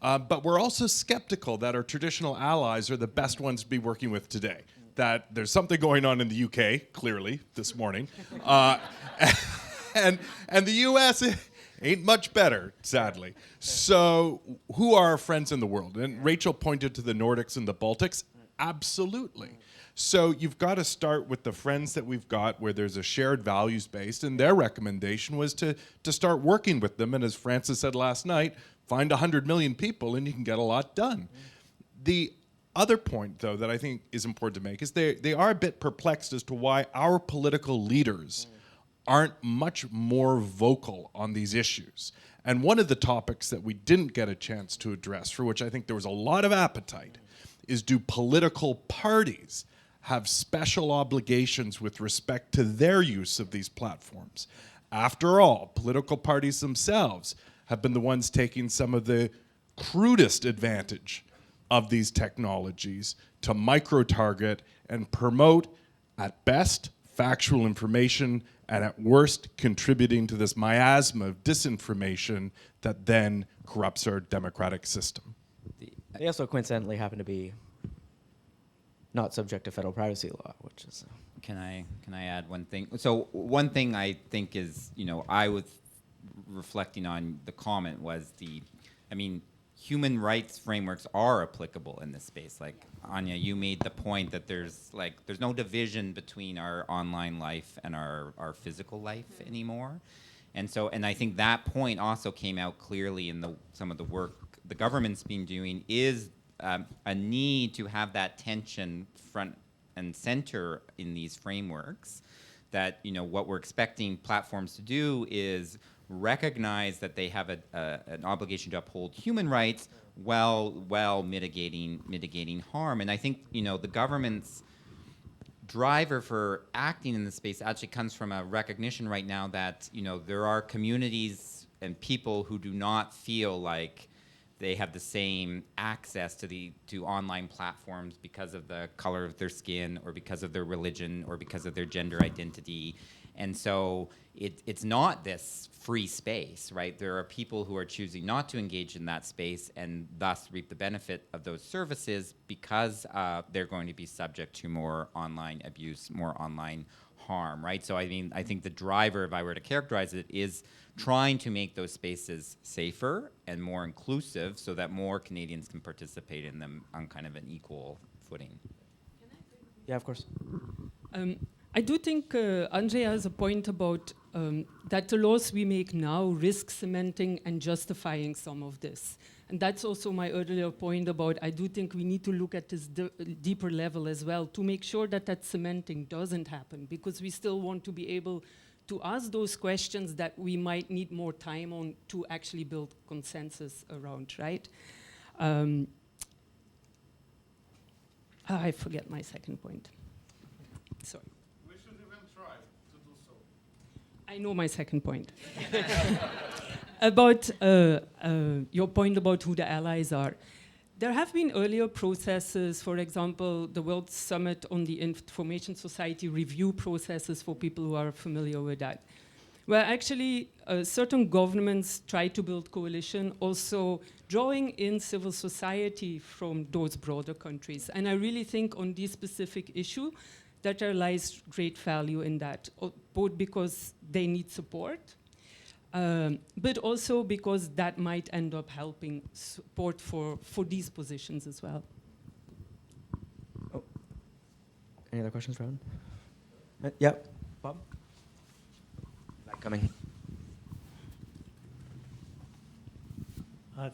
But we're also skeptical that our traditional allies are the best ones to be working with today. That there's something going on in the UK, clearly, this morning. And the US ain't much better, sadly. So who are our friends in the world? And Rachel pointed to the Nordics and the Baltics. Absolutely. So you've got to start with the friends that we've got where there's a shared values base, and their recommendation was to start working with them. And as Francis said last night, find 100 million people and you can get a lot done. The other point, though, that I think is important to make is they are a bit perplexed as to why our political leaders aren't much more vocal on these issues. And one of the topics that we didn't get a chance to address, for which I think there was a lot of appetite, is do political parties have special obligations with respect to their use of these platforms? After all, political parties themselves have been the ones taking some of the crudest advantage of these technologies to micro-target and promote, at best, factual information, and at worst, contributing to this miasma of disinformation that then corrupts our democratic system. They also coincidentally happen to be not subject to federal privacy law, which is... Can I add one thing? So one thing I think is, I was reflecting on the comment was human rights frameworks are applicable in this space. Like, Anja, you made the point that there's no division between our online life and our physical life anymore. And I think that point also came out clearly in some of the work the government's been doing is a need to have that tension front and center in these frameworks, that what we're expecting platforms to do is recognize that they have an obligation to uphold human rights while mitigating harm. And I think the government's driver for acting in this space actually comes from a recognition right now that there are communities and people who do not feel like they have the same access to online platforms because of the color of their skin or because of their religion or because of their gender identity. And so it's not this free space, right? There are people who are choosing not to engage in that space and thus reap the benefit of those services because they're going to be subject to more online abuse, more online harm, right? So I think the driver, if I were to characterize it, is trying to make those spaces safer and more inclusive so that more Canadians can participate in them on kind of an equal footing. Yeah, of course. I do think Anja has a point about that the laws we make now risk cementing and justifying some of this. And that's also my earlier point about I do think we need to look at this deeper level as well to make sure that that cementing doesn't happen, because we still want to be able to ask those questions that we might need more time on to actually build consensus around, right? I forget my second point. Sorry. We should even try to do so. I know my second point. About your point about who the allies are. There have been earlier processes, for example, the World Summit on the Information Society review processes, for people who are familiar with that, where actually certain governments try to build coalition, also drawing in civil society from those broader countries. And I really think on this specific issue that there lies great value in that, both because they need support, but also because that might end up helping support for these positions as well. Oh. Any other questions, Rowan? Yeah, Bob? Back coming.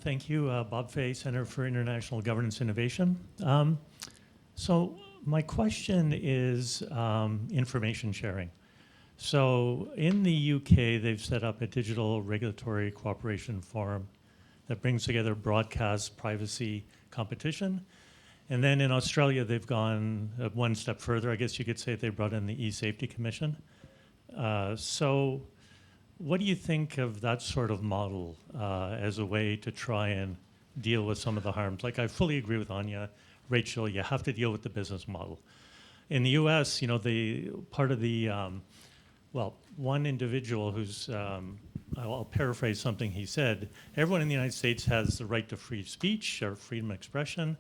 Thank you, Bob Fay, Center for International Governance Innovation. So my question is information sharing. So in the UK, they've set up a digital regulatory cooperation forum that brings together broadcast privacy competition. And then in Australia, they've gone one step further. I guess you could say they brought in the e-safety commission. So what do you think of that sort of model as a way to try and deal with some of the harms? Like, I fully agree with Anja, Rachel, you have to deal with the business model. In the US, the part of the, one individual who's, I'll paraphrase something he said, everyone in the United States has the right to free speech or freedom of expression.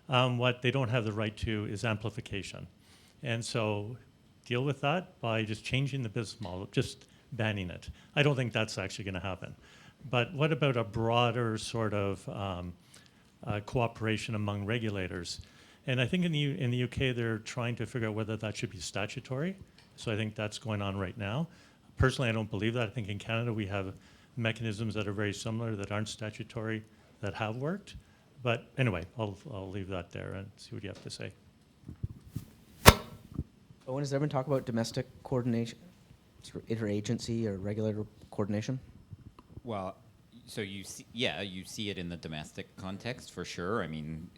What they don't have the right to is amplification. And so deal with that by just changing the business model, just banning it. I don't think that's actually going to happen. But what about a broader sort of cooperation among regulators? And I think in the UK, they're trying to figure out whether that should be statutory. So I think that's going on right now. Personally, I don't believe that. I think in Canada, we have mechanisms that are very similar that aren't statutory that have worked. But anyway, I'll leave that there and see what you have to say. Owen, has there been talk about domestic coordination, sort of interagency or regulator coordination? Well, so you see it in the domestic context for sure. I mean,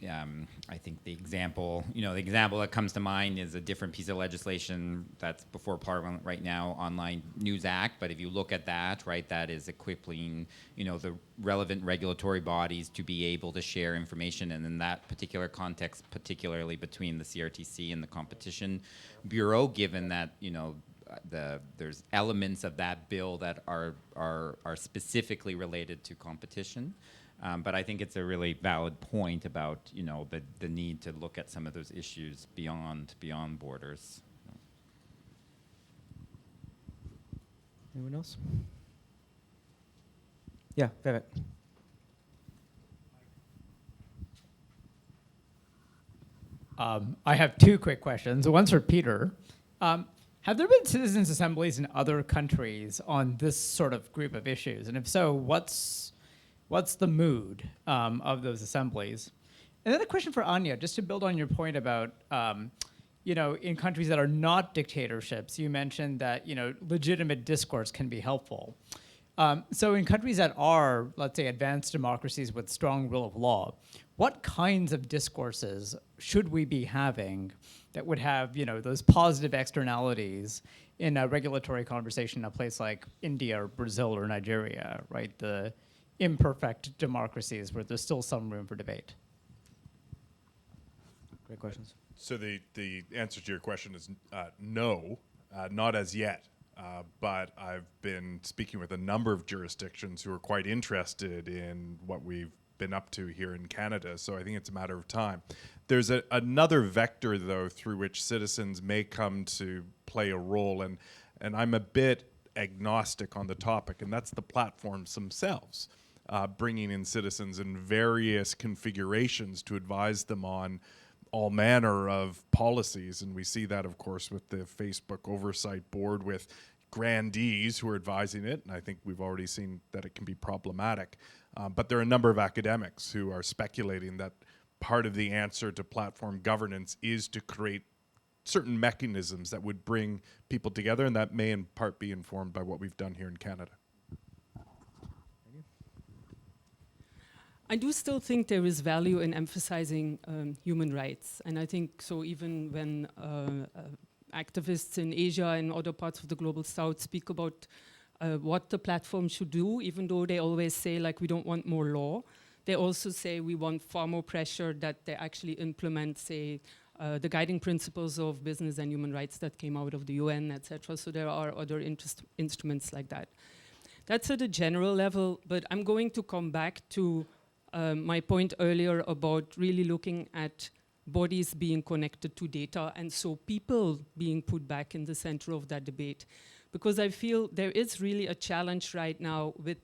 I think the example that comes to mind is a different piece of legislation that's before Parliament right now, Online News Act. But if you look at that, right, that is equipping, the relevant regulatory bodies to be able to share information, and in that particular context, particularly between the CRTC and the Competition Bureau, given that, there's elements of that bill that are specifically related to competition. But I think it's a really valid point about the need to look at some of those issues beyond borders. Anyone else? Yeah, Vivek. I have two quick questions. One's for Peter. Have there been citizens' assemblies in other countries on this sort of group of issues? And if so, what's the mood of those assemblies? And then a question for Anja, just to build on your point about, in countries that are not dictatorships, you mentioned that, legitimate discourse can be helpful. So in countries that are, let's say, advanced democracies with strong rule of law, what kinds of discourses should we be having that would have, those positive externalities in a regulatory conversation in a place like India or Brazil or Nigeria, right? The imperfect democracies where there's still some room for debate. Great questions. So the answer to your question is no, not as yet. But I've been speaking with a number of jurisdictions who are quite interested in what we've been up to here in Canada, so I think it's a matter of time. There's another vector, though, through which citizens may come to play a role, and I'm a bit agnostic on the topic, and that's the platforms themselves, bringing in citizens in various configurations to advise them on all manner of policies, and we see that, of course, with the Facebook Oversight Board with grandees who are advising it, and I think we've already seen that it can be problematic. But there are a number of academics who are speculating that part of the answer to platform governance is to create certain mechanisms that would bring people together, and that may in part be informed by what we've done here in Canada. I do still think there is value in emphasizing human rights. And I think so even when activists in Asia and other parts of the global south speak about what the platform should do, even though they always say, like, we don't want more law, they also say we want far more pressure that they actually implement, say, the guiding principles of business and human rights that came out of the UN, etc. So there are other instruments like that. That's at a general level, but I'm going to come back to my point earlier about really looking at bodies being connected to data, and so people being put back in the center of that debate. Because I feel there is really a challenge right now with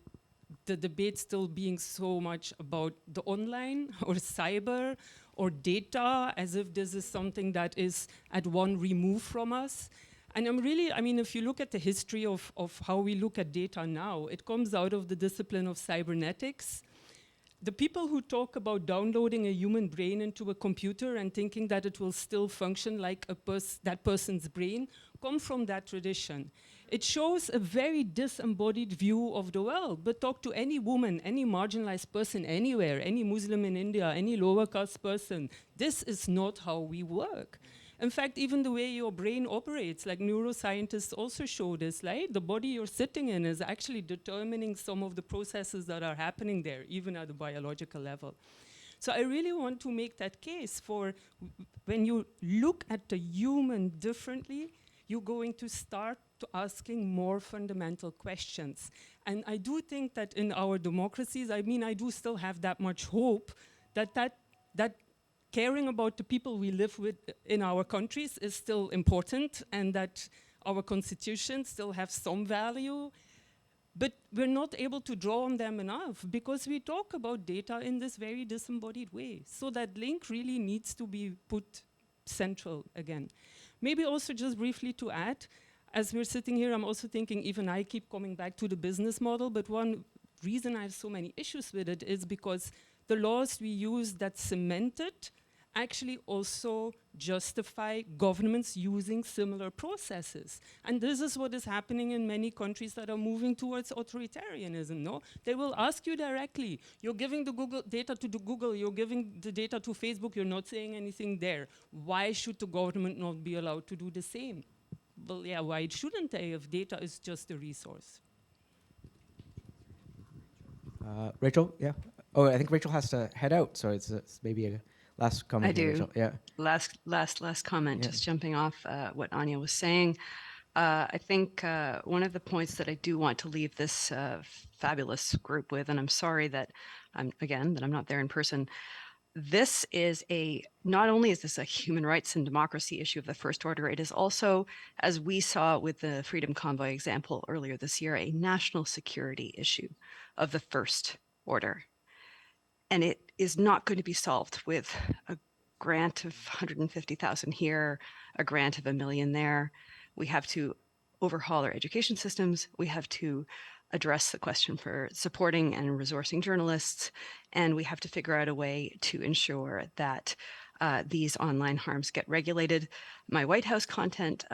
the debate still being so much about the online or cyber or data, as if this is something that is at one remove from us. And if you look at the history of how we look at data now, it comes out of the discipline of cybernetics. The people who talk about downloading a human brain into a computer and thinking that it will still function like that person's brain come from that tradition. It shows a very disembodied view of the world, but talk to any woman, any marginalized person anywhere, any Muslim in India, any lower caste person. This is not how we work. In fact, even the way your brain operates, like neuroscientists also show this, right? The body you're sitting in is actually determining some of the processes that are happening there, even at the biological level. So I really want to make that case for when you look at the human differently, you're going to start to asking more fundamental questions. And I do think that in our democracies, I do still have that much hope that caring about the people we live with in our countries is still important, and that our constitutions still have some value, but we're not able to draw on them enough because we talk about data in this very disembodied way. So that link really needs to be put central again. Maybe also just briefly to add, as we're sitting here, I'm also thinking, even I keep coming back to the business model, but one reason I have so many issues with it is because the laws we use that cement it actually also justify governments using similar processes. And this is what is happening in many countries that are moving towards authoritarianism, no? They will ask you directly, you're giving the Google data to the Google, you're giving the data to Facebook, you're not saying anything there. Why should the government not be allowed to do the same? Well, yeah, why shouldn't they if data is just a resource? Rachel, yeah. Oh, I think Rachel has to head out, so it's maybe a last comment. I do. Rachel. Yeah. Last comment, Yeah. just jumping off what Anja was saying. I think one of the points that I do want to leave this fabulous group with, and I'm sorry that I'm not there in person. This is not only is this a human rights and democracy issue of the first order, it is also, as we saw with the Freedom Convoy example earlier this year, a national security issue of the first order. And it is not going to be solved with a grant of 150,000 here, a grant of $1 million there. We have to overhaul our education systems. We have to address the question for supporting and resourcing journalists. And we have to figure out a way to ensure that these online harms get regulated. My White House content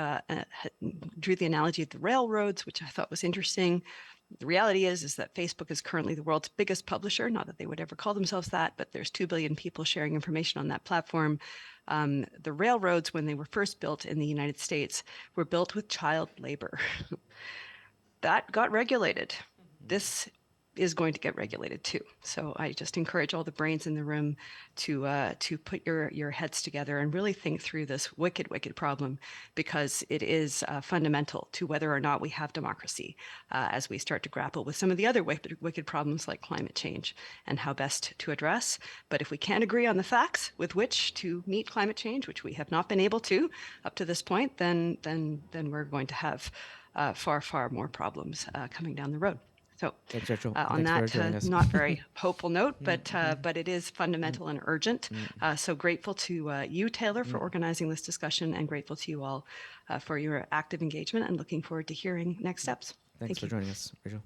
drew the analogy of the railroads, which I thought was interesting. The reality is that Facebook is currently the world's biggest publisher, not that they would ever call themselves that, but there's 2 billion people sharing information on that platform. The railroads, when they were first built in the United States, were built with child labor. That got regulated. This is going to get regulated too. So I just encourage all the brains in the room to put your heads together and really think through this wicked problem, because it is fundamental to whether or not we have democracy as we start to grapple with some of the other wicked problems like climate change and how best to address. But if we can't agree on the facts with which to meet climate change, which we have not been able to up to this point, then we're going to have far more problems coming down the road. So Thanks, Rachel. on Thanks for joining that us. not very hopeful note, but it is fundamental and urgent. So grateful to you, Taylor, for organizing this discussion, and grateful to you all for your active engagement, and looking forward to hearing next steps. Thanks for joining us, Rachel.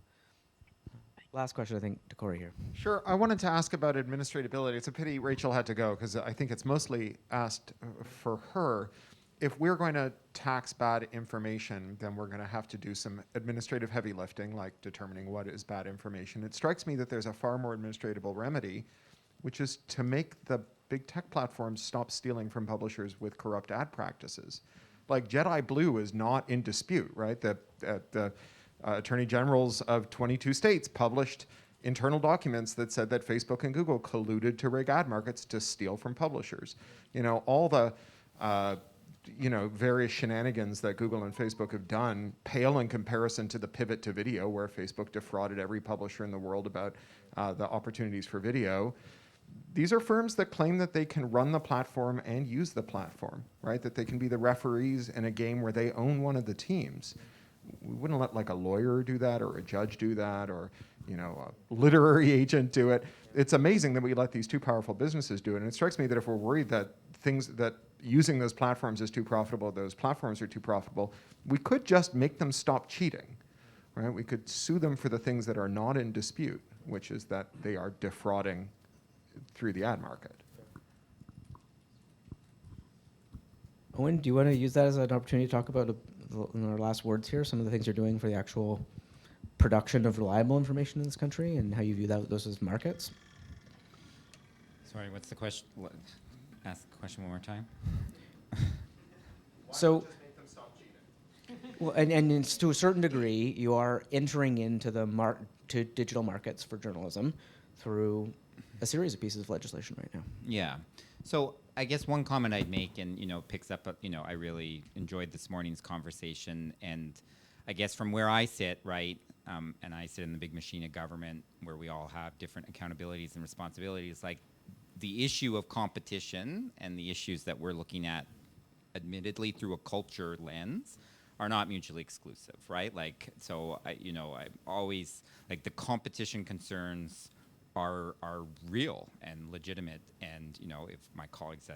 Last question, I think, to Corey here. Sure. I wanted to ask about administratability. It's a pity Rachel had to go, because I think it's mostly asked for her. If we're going to tax bad information, then we're going to have to do some administrative heavy lifting, like determining what is bad information. It strikes me that there's a far more administratable remedy, which is to make the big tech platforms stop stealing from publishers with corrupt ad practices. Like Jedi Blue is not in dispute, right? The attorney generals of 22 states published internal documents that said that Facebook and Google colluded to rig ad markets to steal from publishers. You know, all the various shenanigans that Google and Facebook have done pale in comparison to the pivot to video, where Facebook defrauded every publisher in the world about the opportunities for video. These are firms that claim that they can run the platform and use the platform, right? That they can be the referees in a game where they own one of the teams. We wouldn't let like a lawyer do that, or a judge do that, or a literary agent do it. It's amazing that we let these two powerful businesses do it. And it strikes me that if we're worried that using those platforms is too profitable, those platforms are too profitable, we could just make them stop cheating, right? We could sue them for the things that are not in dispute, which is that they are defrauding through the ad market. Owen, do you want to use that as an opportunity to talk about, in our last words here, some of the things you're doing for the actual production of reliable information in this country, and how you view those as markets? Sorry, what's the question? Ask the question one more time. So, well, and to a certain degree, you are entering into to digital markets for journalism through a series of pieces of legislation right now. Yeah. So I guess one comment I'd make, and picks up, I really enjoyed this morning's conversation, and I guess from where I sit, right, and I sit in the big machine of government where we all have different accountabilities and responsibilities, like the issue of competition and the issues that we're looking at, admittedly through a culture lens, are not mutually exclusive, right? Like, so I'm always like, the competition concerns are real and legitimate, and if my colleagues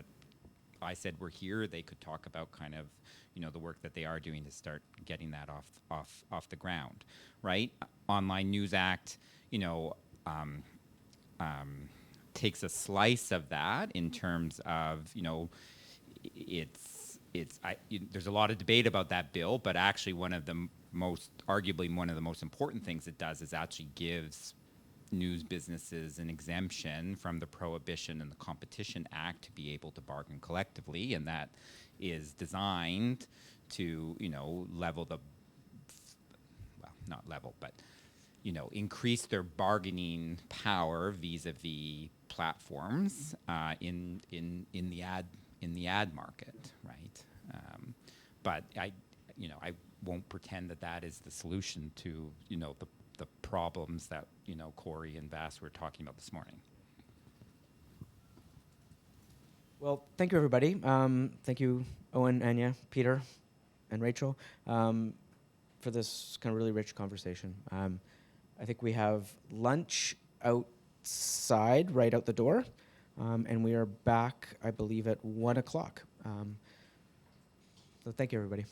I said we're here, they could talk about kind of the work that they are doing to start getting that off the ground, right? Online News Act, takes a slice of that in terms of, there's a lot of debate about that bill, but actually arguably one of the most important things it does is actually gives news businesses an exemption from the Prohibition and the Competition Act to be able to bargain collectively, and that is designed to, increase their bargaining power vis-a-vis platforms in the ad market, right? But I won't pretend that is the solution to the problems that Corey and Vass were talking about this morning. Well, thank you, everybody. Thank you, Owen, Anja, Peter, and Rachel, for this kind of really rich conversation. I think we have lunch outside, right out the door, and we are back, I believe, at 1 o'clock. So thank you, everybody.